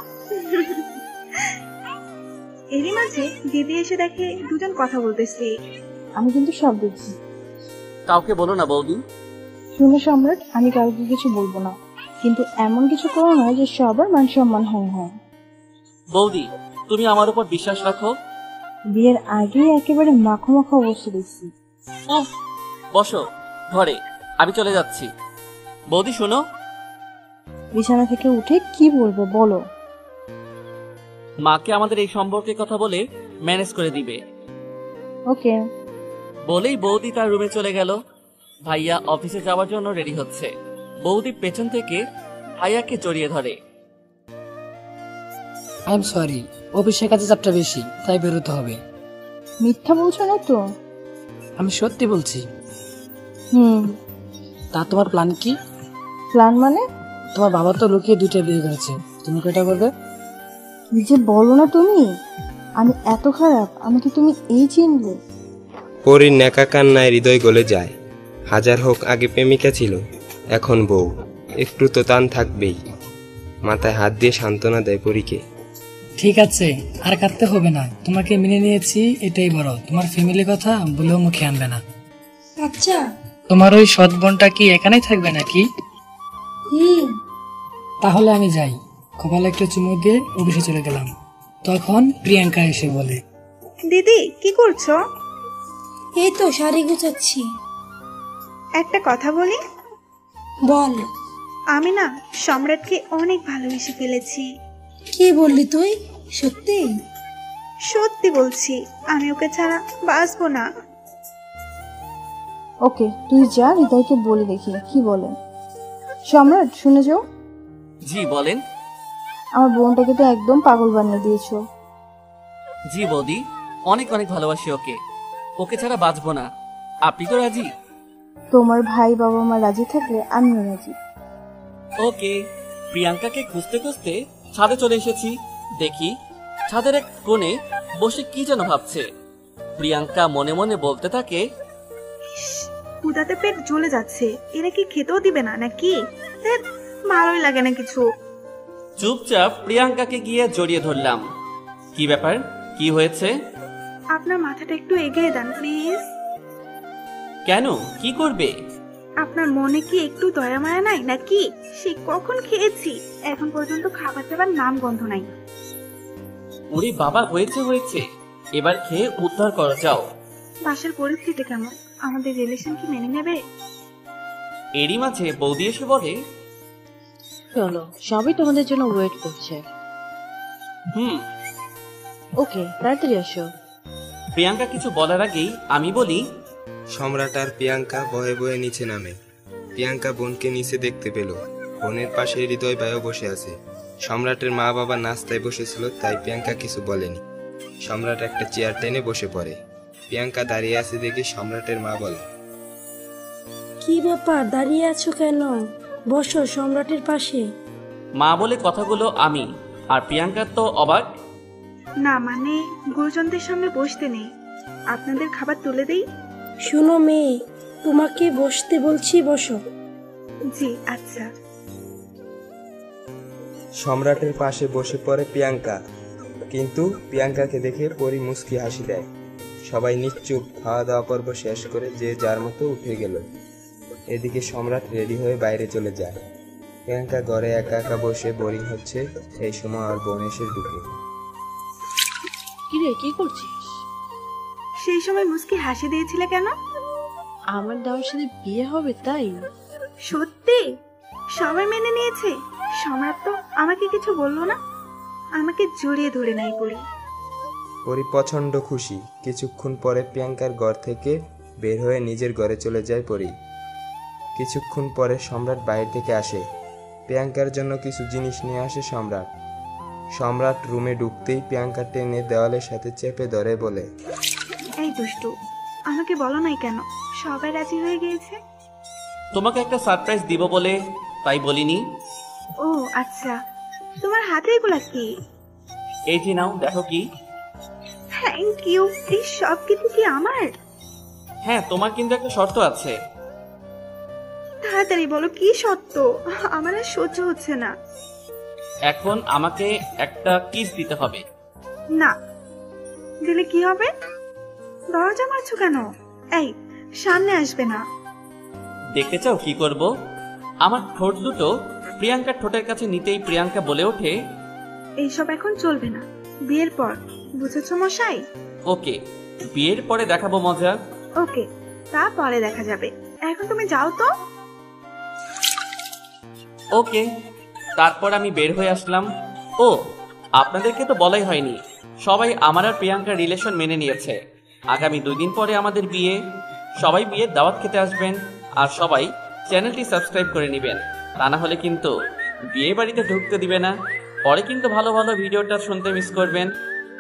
এরই মাঝে দিদি এসে দেখে দুজন কথা বলতেছে। আমি কিন্তু সব দেখছি। কাউকে বলো না বৌদি। শুনো সম্রাট, আমি কাউকে কিছু বলবো না, কিন্তু এমন কিছু করো না যে সবার মান সম্মান হয়। বৌদি, তুমি আমার উপর বিশ্বাস রাখো। বিয়ের আগে একেবারে মাখো মাখো অবস্থা দেখছি। বসো ঘরে, আমি চলে যাচ্ছি। বৌদি শোনো। বিছানা থেকে উঠে কি বলবো বলো? মাকে আমাদের এই সম্পর্কের কথা বলে ম্যানেজ করে দিবে। ওকে। বলেই বৌদি তার রুমে চলে গেল। ভাইয়া অফিসে যাওয়ার জন্য রেডি হচ্ছে। বৌদি পেছন থেকে ভাইয়াকে জড়িয়ে ধরে। আই এম সরি, অফিসের কাছে চাপটা বেশি, তাই বেরোতে হবে। মিথ্যা বলছো না তো? আমি সত্যি বলছি। তা তোমার প্ল্যান কি? প্ল্যান মানে? তোমার বাবা তো লুকিয়ে দুইটা বিয়ে করেছে, তুমি কয়টা করবে? কি যে বলো না তুমি, আমি এত খারাপ? আমাকে তুমি এই চিনলে? পরীর নেকা কান্নায় হৃদয় গলে যায়। হাজার হোক আগে প্রেমিকা ছিল, এখন বউ, একটু তো টান থাকবেই। মাথায় হাত দিয়ে সান্ত্বনা দেয় পরীকে। ঠিক আছে, আর কাঁদতে হবে না, তোমাকে মেনে নিয়েছি, এটাই বড়। তোমার ফ্যামিলির কথা বলেও মুখে আনবে না। আচ্ছা, তোমার ওই সৎ বোনটা কি এখানেই থাকবে নাকি? তাহলে আমি যাই। কপালে একটা চুমু দিয়ে অফিসে চলে গেলাম। তখন প্রিয়াঙ্কা এসে বলে, দিদি কি করছো? এই তো শাড়ি গুছাচ্ছি। একটা কথা বলি, বল। আমি না সম্রাটকে অনেক ভালোবেসে ফেলেছি। কি বললি তুই? সত্যি? সত্যি বলছি, আমি ওকে ছাড়া বাঁচবো না। ওকে, তুই যা হৃদয়কে বলে দেখি কি বলে। সম্রাট শুনে যাও, জি বলেন। আমার বোনটাকে তো একদম পাগল বানিয়ে দিয়েছো। জি বৌদি, অনেক অনেক ভালোবাসি ওকে, ওকে ছাড়া বাঁচবো না। আপনি তো রাজি? তোমার ভাই বাবা মা রাজি থাকলে আমিও রাজি। ওকে। প্রিয়াঙ্কাকে খুঁজতে খুঁজতে ছাদে চলে এসেছি। দেখি ছাদের এক কোণে বসে কি যেন ভাবছে। প্রিয়াঙ্কা মনে মনে বলতে থাকে, ক্ষুধাতে পেট জ্বলে যাচ্ছে, এরা কি খেতেও দিবে না নাকি? ধ্যাৎ, ভালোই লাগে না কিছু। চুপচাপ প্রিয়াঙ্কাকে গিয়ে জড়িয়ে ধরলাম। কি ব্যাপার, কি হয়েছে? আপনার মাথাটা একটু এগিয়ে দেন প্লিজ। কেন, কি করবে? আপনার মনে কি একটু দয়া মায়া নাই নাকি? সে কখন খেয়েছি, এখন পর্যন্ত খাবার দাবার নাম গন্ধ নাই। ওরে বাবা, হয়েছে হয়েছে, এবার খেয়ে উদ্ধার করা যাও। বাসার পরিস্থিতি কেমন? আমাদের রিলেশন কি মেনে নেবে? এরই মাঝে বৌদি এসে বলে, চলো, সবই তোমাদের জন্য ওয়েট করছে। ওকে, তাড়াতাড়ি আসো। প্রিয়াঙ্কা কিছু বলার আগেই আমি বলি, সম্রাট আর প্রিয়াঙ্কা বয়ে বয়ে নিচে নামে। প্রিয়াঙ্কা বোনকে নিচে দেখতে পেল। বোনের পাশে হৃদয় ভাইও বসে আছে। সম্রাটের মা বাবা নাস্তায় বসেছিল, তাই প্রিয়াঙ্কা কিছু বলেনি। সম্রাট একটা চেয়ার টেনে বসে পড়ে। প্রিয়াঙ্কা দাঁড়িয়ে আছে দেখে সম্রাটের মা বলে, কি ব্যাপার, দাঁড়িয়ে আছো কেন? বসো সম্রাটের পাশে। মা বলে কথাগুলো আমি, আর প্রিয়াঙ্কা তো অবাক। না মানে গুরুজনদের সামনে বসতে নেই, আপনাদের খাবার তুলে দেই। শুনো মেয়ে, তোমাকে বসতে বলছি, বসো। জি আচ্ছা। সম্রাটের পাশে বসে পড়ে প্রিয়াঙ্কা, কিন্তু প্রিয়াঙ্কাকে দেখে পরি মুচকি হাসি দেয়। সবাই নিশ্চুপ খাওয়া দাওয়া পর্ব শেষ করে যে যার মতো উঠে গেল। এদিকে সম্রাট রেডি হয়ে বাইরে চলে যায়। প্রিয়াঙ্কা ঘরে একা একা বসে বোরিং হচ্ছে। এই সময় আর বোন এসে ঢুকে। কিরে, কি করছিস? সেই সময় মুস্কি হাসি দিয়েছিলে কেন? আমার দেওয়ার সাথে বিয়ে হবে তাই? সত্যি? সবাই মেনে নিয়েছে? সম্রাট তো আমাকে কিছু বললো না, আমাকে জড়িয়ে ধরে নাই পড়ি। পরি প্রচন্ড খুশি। কিছুক্ষণ পরে প্রিয়াঙ্কার ঘর থেকে বের হয়ে নিজের ঘরে চলে যায় পরি। কিছুক্ষণ পরে সম্রাট বাইরে থেকে আসে। প্রিয়াঙ্কার জন্য কিছু জিনিস নিয়ে আসে সম্রাট। সম্রাট রুমে ঢুকতেই প্রিয়াঙ্কা টেনে দেওয়ালের সাথে চেপে ধরে বলে, এই দুষ্টু, আমাকে বলো নাই কেন? সবাই রাজি হয়ে গিয়েছে। তোমাকে একটা সারপ্রাইজ দিব বলে তাই বলিনি। ও আচ্ছা, তোমার হাতে এগুলা কি? এই যে নাও, দেখো কি। Thank you. এই সব কিছু কি আমার? হ্যাঁ, তোমার কিন্তু একটা শর্ত আছে। তাড়াতাড়ি বলো, কি শর্ত? আমার আর সহ্য হচ্ছে না। এখন আমাকে একটা কিস দিতে হবে। না দিলে কি হবে? দরজা মারছো কেন? এই সামনে আসবে না? দেখতে চাও কি করব? আমার ঠোঁট দুটো প্রিয়াঙ্কার ঠোঁটের কাছে নিতেই প্রিয়াঙ্কা বলে ওঠে, এইসব এখন চলবে না, বিয়ের পর, বুঝেছো মশাই? ওকে, বিয়ের পরে দেখাবো মজা। ওকে, তা পরে দেখা যাবে, এখন তুমি যাও তো। ওকে। তারপর আমি বের হয়ে আসলাম। ও, আপনাদেরকে তো বলাই হয়নি, সবাই আমার আর প্রিয়াঙ্কার রিলেশন মেনে নিয়েছে। আগামী 2 দিন পরে আমাদের বিয়ে। সবাই বিয়ের দাওয়াত খেতে আসবেন, আর সবাই চ্যানেলটি সাবস্ক্রাইব করে নেবেন, তা না হলে কিন্তু বিয়ে বাড়িতে ঢুকতে দিবে না। পরে কিন্তু ভালো ভালো ভিডিওটা শুনতে মিস করবেন।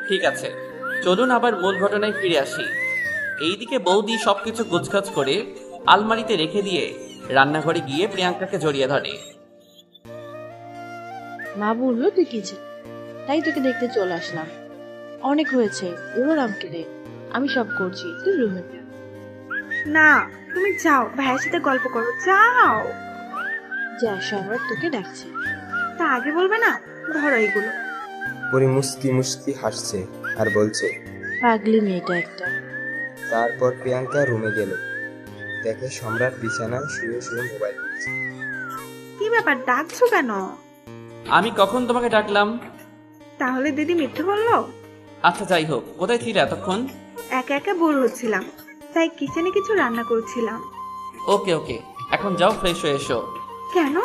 ঠিক আছে, চলুন আবার মূল ঘটনায় ফিরে আসি। এইদিকে বৌদি সবকিছু গোছগাছ করে আলমারিতে রেখে দিয়ে রান্নাঘরে গিয়ে প্রিয়াঙ্কাকে জড়িয়ে ধরে। মা বললো তুই কি তাই তোকে দেখতে চলে আসলাম। অনেক হয়েছে, ওর আমাকে দে, আমি সব করছি, তুই রুমে যা। না তুমি যাও, ভাইয়ের সাথে গল্প করো, যাও। যা, সম্রাট তোকে ডাকছে। তা আগে বলবে না? ধরো এগুলো। পরি মুস্কি মুস্কি হাসছে আর বলছে, পাগলি মেয়েটা একটা। তারপর প্রিয়াঙ্কা রুমে গেল। দেখে সম্রাট বিছানায় শুয়ে শুয়ে মোবাইল টিপছে। কি ব্যাপার, ডাকছো কেন? আমি কখন তোমাকে ডাকলাম? তাহলে দিদি মিথ্যে বললো? আচ্ছা যাই হোক, কোথায় ছিলে এতক্ষণ? একা একা বোর হচ্ছিলাম, তাই কিচেনে কিছু রান্না করছিলাম। ওকে ওকে, এখন যাও ফ্রেশ হয়ে এসো। কেন,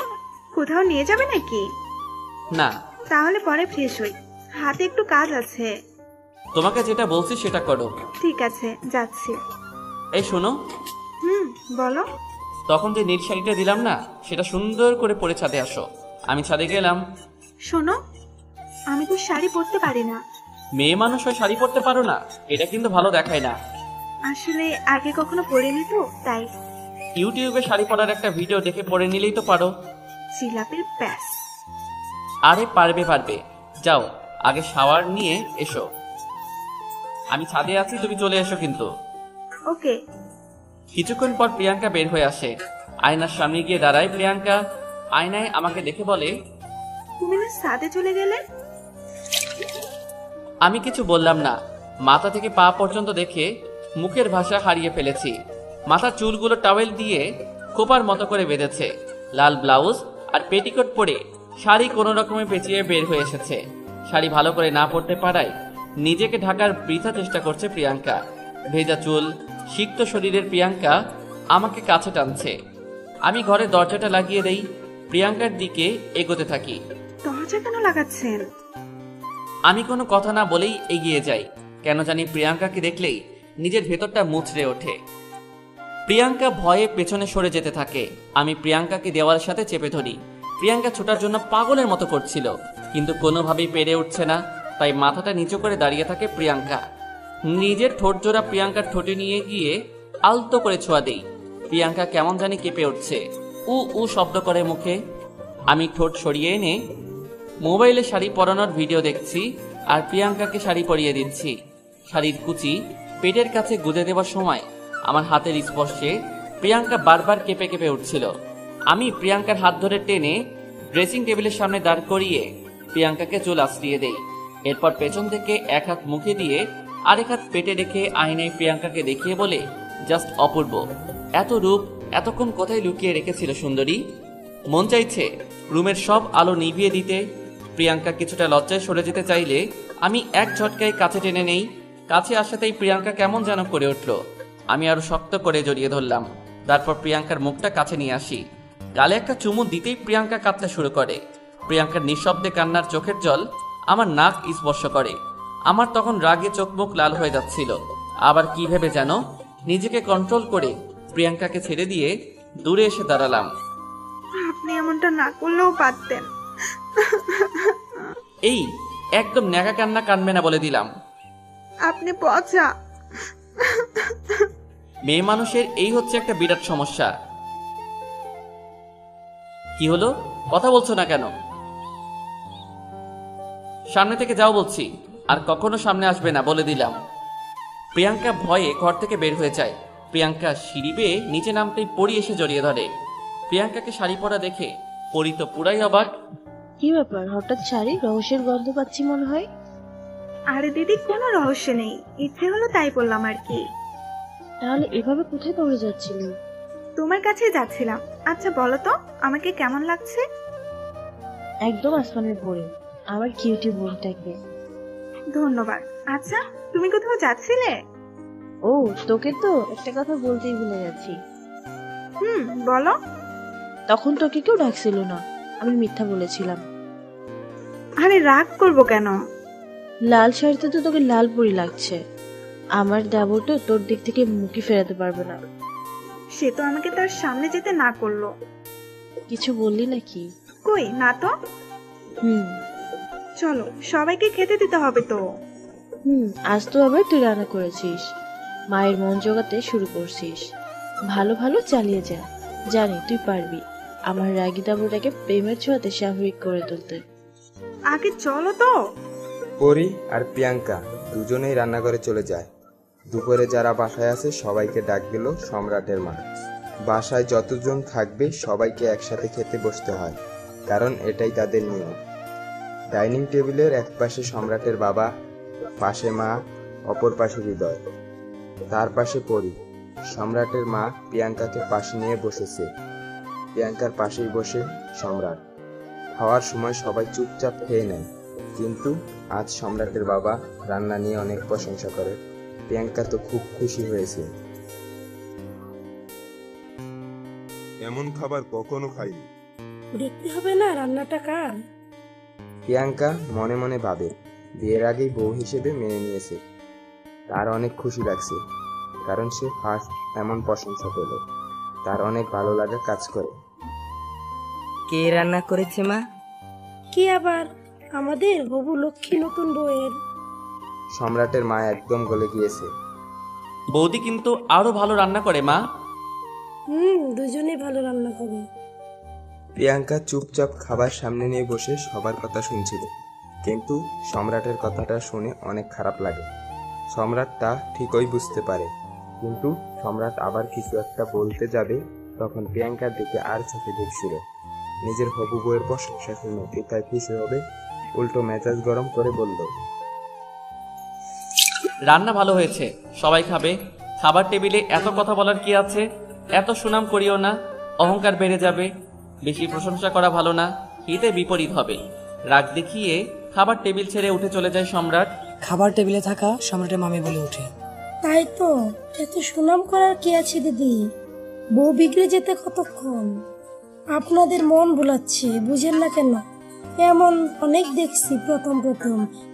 কোথাও নিয়ে যাবে নাকি? না। তাহলে পরে ফ্রেশ হই, হাতে একটু কাজ আছে। তোমাকে যেটা বলছি সেটা করো। ঠিক আছে, যাচ্ছি। এই শোনো। বলো। তখন যে নীল শাড়িটা দিলাম না, সেটা সুন্দর করে পরে ছাদে আসো। আমি ছাদে গেলাম। শোনো, আমি তো শাড়ি পরতে পারি না। মেয়ে মানুষ হয়ে শাড়ি পরতে পারো না? এটা কিন্তু ভালো দেখায় না। আসলে আগে কখনো পরিনি তো, তাই। ইউটিউবে শাড়ি পরার একটা ভিডিও দেখে পরে নিলেই তো পারো। জিলাপির প্যাস। আরে পারবে পারবে, যাও আগে শাওয়ার নিয়ে এসো। আমি ছাদে আছি, তুমি চলে এসো কিন্তু। ওকে। কিছুক্ষণ পর প্রিয়াঙ্কা বের হয়ে আসে। আয়নার সামনে গিয়ে দাঁড়ায় প্রিয়াঙ্কা। আয়নায় আমাকে দেখে বলে, তুমি না ছাদে চলে গেলে? আমি কিছু বললাম না। মাথা থেকে পা পর্যন্ত দেখে মুখের ভাষা হারিয়ে ফেলেছি। মাথার চুলগুলো টাওয়েল দিয়ে খোপার মতো করে বেঁধেছে। লাল ব্লাউজ আর পেটিকোট পরে শাড়ি কোনো রকমে পেঁচিয়ে বের হয়ে এসেছে। শাড়ি ভালো করে না পরতে পারায় নিজেকে ঢাকার বৃথা চেষ্টা করছে প্রিয়াঙ্কা। ভেজা চুল, সিক্ত শরীরের প্রিয়াঙ্কা আমাকে কাছে টানছে। আমি ঘরে দরজাটা লাগিয়ে দেই, প্রিয়াঙ্কার দিকে এগোতে থাকি। দরজা কেন লাগাচ্ছেন? আমি কোনো কথা না বলেই এগিয়ে যাই। কেন জানি প্রিয়াঙ্কাকে দেখলেই নিজের ভেতরটা মুচড়ে ওঠে। প্রিয়াঙ্কা ভয়ে পেছনে সরে যেতে থাকে। আমি প্রিয়াঙ্কাকে দেওয়ালের সাথে চেপে ধরি। প্রিয়াঙ্কা ছোটার জন্য পাগলের মতো করছিল, কিন্তু কোনোভাবেই পেরে উঠছে না। তাই মাথাটা নিচু করে দাঁড়িয়ে থাকে প্রিয়াঙ্কা। নিজের ঠোঁট জোড়া প্রিয়াঙ্কার ঠোঁটে নিয়ে গিয়ে আলতো করে ছোঁয়া দেই। প্রিয়াঙ্কা কেমন জানি কেঁপে উঠছে, উ উ শব্দ করে মুখে। আমি ঠোঁট সরিয়ে এনে মোবাইলে শাড়ি পরানোর ভিডিও দেখছি আর প্রিয়াঙ্কাকে শাড়ি পরিয়ে দিচ্ছি। শাড়ির কুচি পেটের কাছে গুঁজে দেওয়ার সময় আমার হাতের স্পর্শে প্রিয়াঙ্কা বারবার কেঁপে কেঁপে উঠছিল। আমি প্রিয়াঙ্কার হাত ধরে টেনে ড্রেসিং টেবিলের সামনে দাঁড় করিয়ে প্রিয়াঙ্কাকে চুল আশ্রিয়ে দেই। এরপর পেছন থেকে এক হাত মুখে দিয়ে আরেক হাত পেটে রেখে আয়নায় প্রিয়াঙ্কাকে দেখিয়ে বলে, জাস্ট অপূর্ব। এত রূপ এতক্ষণ কোথায় লুকিয়ে রেখেছিল সুন্দরী? মন চাইছে রুমের সব আলো নিভিয়ে দিতে। প্রিয়াঙ্কা কিছুটা লজ্জায় সরে যেতে চাইলে আমি এক ঝটকায় কাছে টেনে নেই। কাছে আসাতেই প্রিয়াঙ্কা কেমন যেন করে উঠল। আমি আরো শক্ত করে জড়িয়ে ধরলাম। তারপর প্রিয়াঙ্কার মুখটা কাছে নিয়ে আসি। গালে একটা চুমু দিতেই প্রিয়াঙ্কা কাঁদতে শুরু করে। প্রিয়াঙ্কার নিঃশব্দে কান্নার চোখের জল আমার নাক স্পর্শ করে। আমার তখন রাগে চোখ মুখ লাল হয়ে যাচ্ছিল। আবার কি ভেবে যেন নিজেকে কন্ট্রোল করে প্রিয়াঙ্কাকে ছেড়ে দিয়ে দূরে এসে দাঁড়ালাম। আপনি এমনটা না করলেও পারতেন। এই একদম ন্যাকা কান্না কানবে না বলে দিলাম। আপনি পচা। মেয়ে মানুষের এই হচ্ছে একটা বিরাট সমস্যা। কি হলো, কথা বলছো না কেন? সামনে থেকে যাও বলছি, আর কখনো সামনে আসবে না বলে দিলাম। প্রিয়াঙ্কা ভয়ে ঘর থেকে বের হয়ে যায়। প্রিয়াঙ্কা সিঁড়ি বেয়ে নিচে নামতেই পরি এসে জড়িয়ে ধরে। প্রিয়াঙ্কাকে শাড়ি পরা দেখে পরি তো পুরাই অবাক। কি ব্যাপার, হঠাৎ শাড়ি রহস্যের গন্ধ পাচ্ছি মনে হয়? আরে দিদি, কোনো রহস্য নেই, ইচ্ছে হলো তাই বললাম আর কি। তাহলে এভাবে কোথায় পড়ে যাচ্ছিল? তোমার কাছে যাচ্ছিলাম। আচ্ছা বলো তো, আমাকে কেমন লাগছে? একদম আসমানের পরে, আমার কিউটি বোনটাকে। ধন্যবাদ। আচ্ছা, তুমি কোথাও যাচ্ছিলে? ও, তোকে তো একটা কথা বলতেই ভুলে গেছি। বলো। তখন তোকে কেউ ডাকছিল না, আমি মিথ্যা বলেছিলাম। আরে রাগ করবো কেন? লাল শাড়িতে তো তোকে লাল পরি লাগছে। আমার দেবর তো তোর দিক থেকে মুখই ফেরাতে পারবে না। সে তো আমাকে তার সামনে যেতে না করলো। কিছু বললি নাকি? কই না তো। চলো, সবাইকে খেতে দিতে হবে তো। আজ তো আবার তুই রান্না করেছিস, মায়ের মন জোগাতে শুরু করছিস। ভালো ভালো চালিয়ে যা, জানি তুই পারবি আমার রাগী দাবুটাকে প্রেমের ছোঁয়াতে স্বাভাবিক করে তুলতে। আগে চলো তো। পরি আর প্রিয়াঙ্কা দুজনেই রান্নাঘরে চলে যায়। দুপুরে যারা বাসায় আছে সবাইকে ডাক দিল সম্রাটের মা। বাসায় যতজন থাকবে সবাইকে একসাথে খেতে বসতে হয়, কারণ এটাই তাদের নিয়ম। ডাইনিং টেবিলের এক পাশে সম্রাটের বাবা, পাশে মা, অপর পাশে হৃদয়, তার পাশে পরি। সম্রাটের মা প্রিয়াঙ্কাকে পাশে নিয়ে বসেছে। প্রিয়াঙ্কার পাশেই বসে সম্রাট। খাওয়ার সময় সবাই চুপচাপ খেয়ে নেয়, কিন্তু আজ সম্রাটের বাবা রান্না নিয়ে অনেক প্রশংসা করে। প্রিয়াঙ্কা তো খুব খুশি হয়েছে। এমন খাবার কখনো খাইনি। দেখতে হবে না রান্নাটা কার। প্রিয়াঙ্কা মনে মনে ভাবে বিয়ের আগেই বউ হিসেবে মেনে নিয়েছে। তার অনেক খুশি লাগছে, কারণ সে ফার্স্ট এমন প্রশংসা পেল। তার অনেক ভালো লাগা কাজ করে। কে রান্না করেছে মা? কি আবার আমাদের হবু লক্ষ্মী নতুন বউয়ের। সম্রাটের মা একদম গলে গিয়েছে। বৌদি কিন্তু আরো ভালো রান্না করে মা। দুজনেই ভালো রান্না করে। প্রিয়াঙ্কা চুপচাপ খাবার সামনে নিয়ে বসে সবার কথা শুনছিল, কিন্তু সম্রাটের কথাটা শুনে অনেক খারাপ লাগে। সম্রাট তা ঠিকই বুঝতে পারে, কিন্তু সম্রাট আবার কিছু একটা বলতে যাবে, তখন প্রিয়াঙ্কার দিকে আর চোখে দেখছিল। নিজের হবু বউয়ের প্রশংসা শুনে এটাই খুশি হবে, উল্টো মেজাজ গরম করে বলল, রান্না ভালো হয়েছে, সবাই খাবে। খাবার টেবিলে এত কথা বলার কি আছে? এত সুনাম করিও না, অহংকার বেড়ে যাবে। বেশি প্রশংসা করা ভালো না, হিতে বিপরীত হবে। রাগ দেখিয়ে খাবার টেবিল ছেড়ে উঠে চলে যায় সম্রাট। খাবার টেবিলে থাকা সম্রাটের মামি বলে ওঠে, তাই তো, এত সুনাম করার কি আছে দিদি? বউ বিগড়ে যেতে কতক্ষণ? আপনাদের মন ভুলাচ্ছে, বুঝেন না কেন? এমন অনেক দেখছি, প্রথম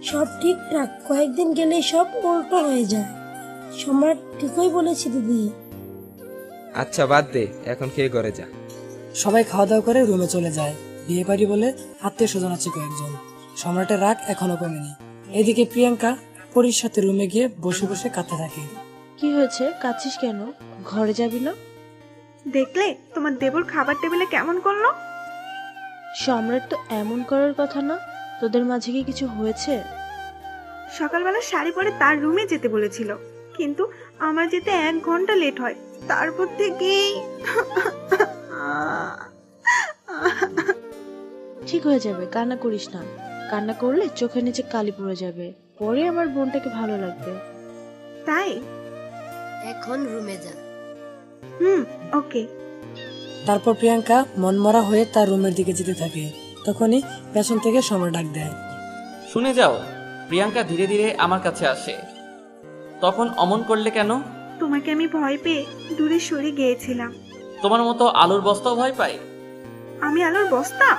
সব ঠিকঠাক, কয়েকদিন গেলেই সব উল্টো হয়ে যায়। সম্রাট ঠিকই বলেছে দিদি। আচ্ছা বাদ দে, এখন খেয়ে ঘরে যা। সবাই খাওয়া দাওয়া করে রুমে চলে যায়। বিয়ে বাড়ি বলে আত্মীয় স্বজন আছে কয়েকজন। সম্রাটের রাগ এখনো কমেনি। এদিকে প্রিয়াঙ্কা পরীর সাথে রুমে গিয়ে বসে বসে কাঁদতে থাকে। কি হয়েছে, কাঁদছিস কেন? ঘরে যাবি না? দেখলে তোমার দেবর খাবার টেবিলে কেমন করলো? সম্রাট তো এমন করার কথা না। তোদের মাঝে কি কিছু হয়েছে? সকালবেলা শাড়ি পরে তার রুমে যেতে বলেছিল, কিন্তু আমার যেতে 1 ঘন্টা লেট হয়। তারপর থেকেই ঠিক হয়ে যাবে, কান্না করিস না। কান্না করলে চোখের নিচে কালি পড়ে যাবে, পরে আমার বোনটাকে ভালো লাগবে। তাই এখন রুমে যা। ওকে। তারপর প্রিয়াঙ্কা মনমরা হয়ে তার রুমের দিকে যেতে থাকে। তখনই পেছন থেকে সম্রাট ডাক দেয়, শুনে যাও। প্রিয়াঙ্কা ধীরে ধীরে আমার কাছে আসে। তখন অমন করলে কেন? তোমাকে আমি ভয় পেয়ে দূরে সরে গিয়েছিলাম। তোমার মতো আলুর বস্তাও ভয় পাই? আমি আলুর বস্তা?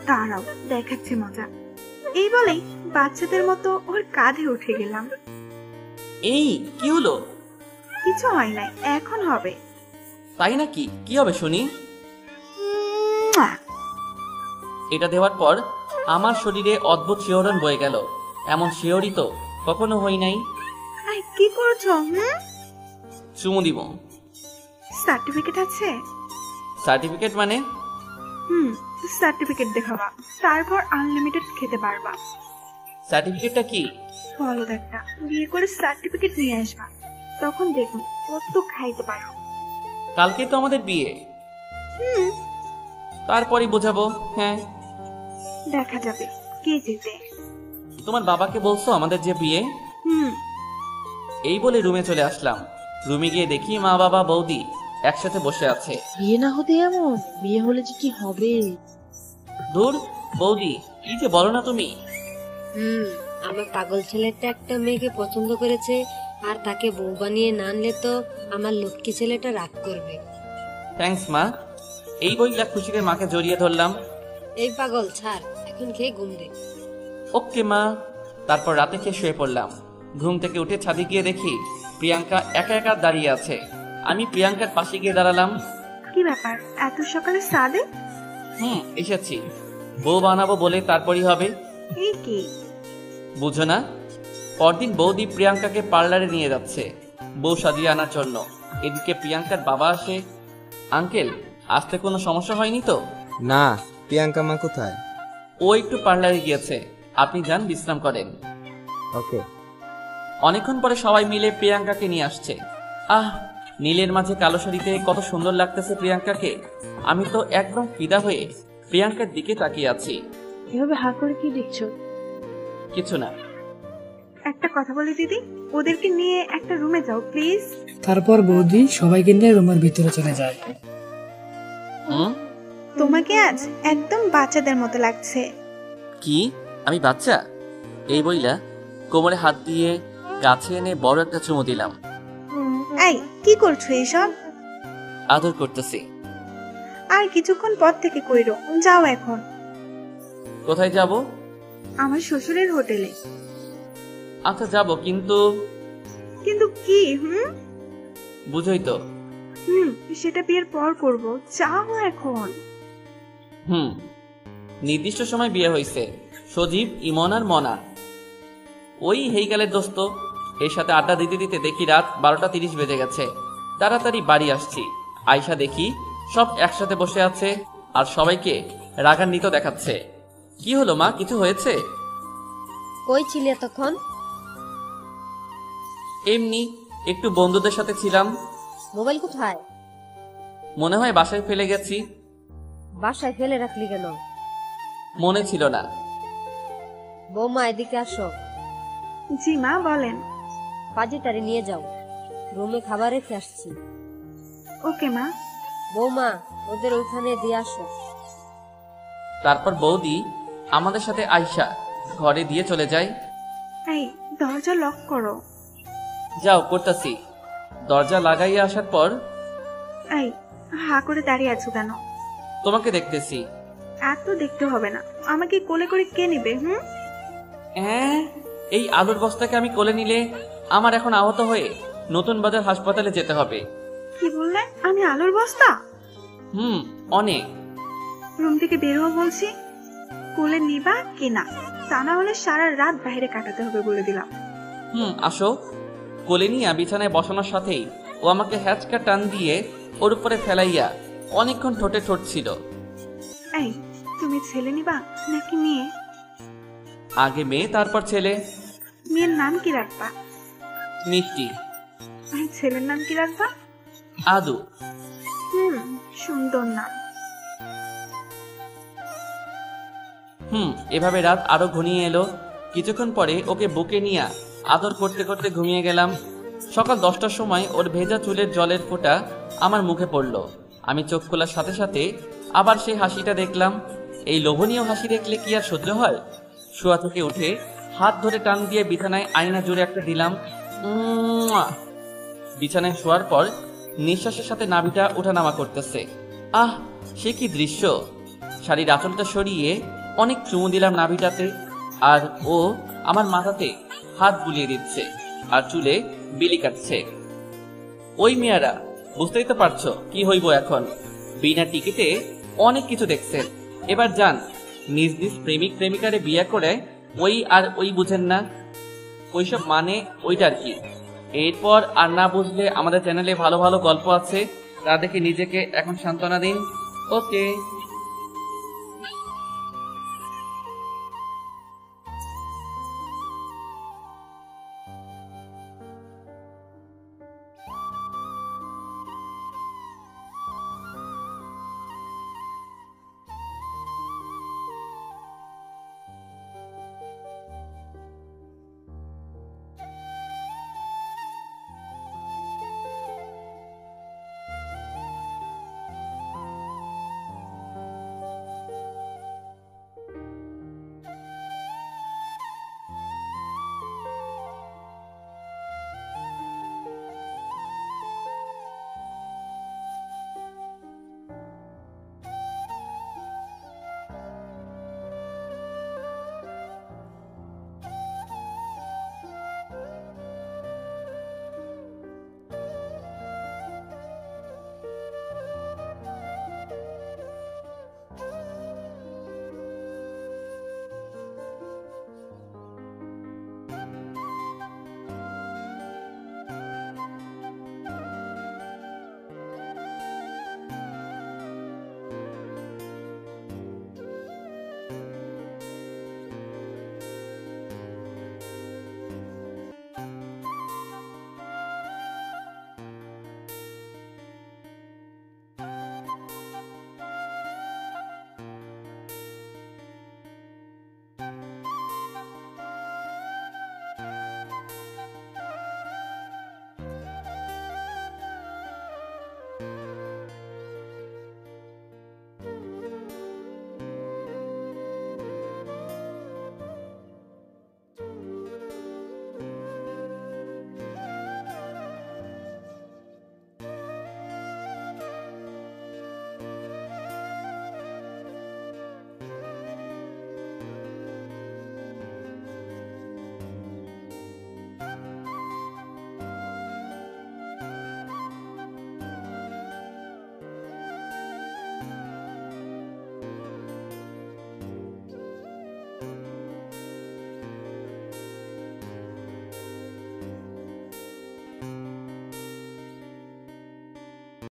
দাঁড়াও, দেখাচ্ছে মজা। এই বলেই বাচ্চাদের মতো ওর কাঁধে উঠে গেলাম। এই কি হলো? কিছু হয় নাই, এখন হবে। তাই নাকি? কি হবে শুনি? এটা দেওয়ার পর আমার শরীরে অদ্ভুত শিহরণ বয়ে গেল। এমন শিহরিত কখনো হই নাই। কি করছো? চুমু দিব। সার্টিফিকেট আছে? সার্টিফিকেট মানে? সার্টিফিকেট দেখাবা, তারপর আনলিমিটেড খেতে পারবা। সার্টিফিকেটটা কি? বলো একটা, বিয়ে করে সার্টিফিকেট নিয়ে আসবা, তখন দেখুন কত খাইতে পারো। কালকে তো আমাদের বিয়ে। তারপরই বোঝাবো। হ্যাঁ, দেখা যাবে কে জিতে। তোমার বাবাকে বলছো আমাদের যে বিয়ে? এই বলে রুমে চলে আসলাম। রুমে গিয়ে দেখি মা বাবা বৌদি একসাথে বসে আছে। বিয়ে না হতে এমন, বিয়ে হলে যে কি হবে। দূর বৌদি, কি যে বলো না তুমি। আমার পাগল ছেলেটা একটা মেয়েকে পছন্দ করেছে, আর তাকে বউ বানিয়ে না আনলে তো আমার লক্ষ্মী ছেলেটা রাগ করবে। থ্যাঙ্কস মা। এই বইলা খুশিতে মাকে জড়িয়ে ধরলাম। এই পাগল ছাড়, এখন খেয়ে ঘুম দে। ওকে মা। তারপর রাতে খেয়ে শুয়ে পড়লাম। ঘুম থেকে উঠে ছাদে গিয়ে দেখি প্রিয়াঙ্কা একা একা দাঁড়িয়ে আছে। আমি প্রিয়াঙ্কার পাশে গিয়ে দাঁড়ালাম। কি ব্যাপার এত সকালে সাদে? এসেছি বউ বানাবো বলে, তারপরই হবে। কি বুঝো না? পরদিন বৌদি প্রিয়াঙ্কাকে পার্লারে নিয়ে যাচ্ছে বউ সাজিয়ে আনার জন্য। এদিকে প্রিয়াঙ্কার বাবা আসে। আঙ্কেল, আসতে কোনো সমস্যা হয়নি তো? না। প্রিয়াঙ্কা মা কোথায়? ও একটু পার্লারে গিয়েছে, আপনি যান বিশ্রাম করেন। ওকে। অনেকক্ষণ পরে সবাই মিলে প্রিয়াঙ্কাকে নিয়ে আসছে। নীলের মাঝে কালো শাড়িতে কত সুন্দর লাগতেছে প্রিয়াঙ্কাকে। আমি তো একদম ফিদা হয়ে প্রিয়াঙ্কার দিকে তাকিয়ে আছি। এভাবে হা করে কি দেখছো? কিছু না। একটা কথা বলি দিদি, ওদেরকে নিয়ে একটা রুমে যাও প্লিজ। তারপর বৌদি সবাইকে নিয়ে রুমের ভিতরে চলে যায়। তোমাকে আজ একদম বাচ্চাদের মতো লাগছে। কি আমি বাচ্চা? এই বইলা কোমরে হাত দিয়ে কাছে এনে বড় একটা চুমু দিলাম। এই কি করছো এসব? আদর করতেছি। আর কিছুক্ষণ পর থেকে কইরো, যাও এখন। কোথায় যাব? আমার শ্বশুরের হোটেলে। আচ্ছা যাব, কিন্তু কিন্তু কি? বুঝোই তো। সেটা বিয়ের পর করব, যাও এখন। নির্দিষ্ট সময় বিয়ে হয়েছে। সজীব, ইমন আর মনা, ওই হেইকালের দোস্ত। এর সাথে আড্ডা দিতে দিতে দেখি রাত 12:30 বেজে গেছে। তাড়াতাড়ি বাড়ি আসছি। আয়শা দেখি সব একসাথে বসে আছে আর সবাইকে রাগান্বিত দেখাচ্ছে। কি হলো মা, কিছু হয়েছে? কই ছিলে তখন? এমনি একটু বন্ধুদের সাথে ছিলাম। মোবাইল কোথায়? মনে হয় বাসায় ফেলে গেছি। বাসায় ফেলে রাখলি কেন? মনে ছিল না। বৌমা এদিকে আসো। জি মা বলেন। পাজিটারে নিয়ে যাও, রুমে খাবার রেখে আসছি। ওকে মা। বৌমা ওদের ওখানে দিয়ে আসো। তারপর বৌদি আমাদের সাথে আয়শা ঘরে দিয়ে চলে যায়। এই দরজা লক করো। যাও, করতাছি। দরজা লাগাইয়া আসার পর এই হা করে দাঁড়িয়ে আছো কেন? তোমাকে দেখতেছি। এত দেখতে হবে না, আমাকে কোলে করে কে নিবে? এই আলুর বস্তাকে আমি কোলে নিলে আমার এখন আহত হয়ে নতুন বাজার হাসপাতালে যেতে হবে। কি বললে? আমি আলুর বস্তা? অনেক। রুম থেকে বের হও বলছি। কোলে নিবা কি না, তা না হলে সারা রাত বাইরে কাটাতে হবে বলে দিলাম। আসো। কোলে নিয়ে বিছানায় বসানোর সাথেই ও আমাকে হ্যাচকা টান দিয়ে ওর উপরে ফেলাইয়া অনেকক্ষণ ঠোঁটে ঠোঁট ছিল। এই তুমি ছেলে নিবা নাকি মেয়ে? আগে মেয়ে, তারপর ছেলে। মেয়ের নাম কি রাখবা? মিষ্টি। আর ছেলের নাম কি রাখবা? আদু। সুন্দর নাম। এভাবে রাত আরো ঘনিয়ে এলো। কিছুক্ষণ পরে ওকে বুকে নিয়ে আদর করতে করতে ঘুমিয়ে গেলাম। সকাল 10টার সময় ওর ভেজা চুলের জলের ফোঁটা আমার মুখে পড়লো। আমি চোখ খোলার সাথে সাথে আবার সেই হাসিটা দেখলাম। এই লোভনীয় হাসি দেখলে কি আর সহ্য হয়? শোয়া থেকে উঠে হাত ধরে টান দিয়ে বিছানায় আয়না জুড়ে একটা দিলাম। বিছানায় শোয়ার পর নিঃশ্বাসের সাথে নাভিটা ওঠানামা করতেছে। সে কি দৃশ্য! শাড়ির আঁচলটা সরিয়ে অনেক চুমু দিলাম নাভিটাতে, আর ও আমার মাথাতে হাত বুলিয়ে দিচ্ছে আর চুলে বিলি কাটছে। ওই মেয়েরা, বুঝতেই তো পারছো কি হইব এখন। বিনা টিকিটে অনেক কিছু দেখছেন, এবার যান নিজ নিজ প্রেমিক প্রেমিকারে বিয়ে করে ওই আর ওই বুঝেন না। ওইসব মানে ওইটা আর কি। এরপর আর না বুঝলে আমাদের চ্যানেলে ভালো ভালো গল্প আছে, তা দেখে নিজেকে এখন সান্ত্বনা দিন। ওকে।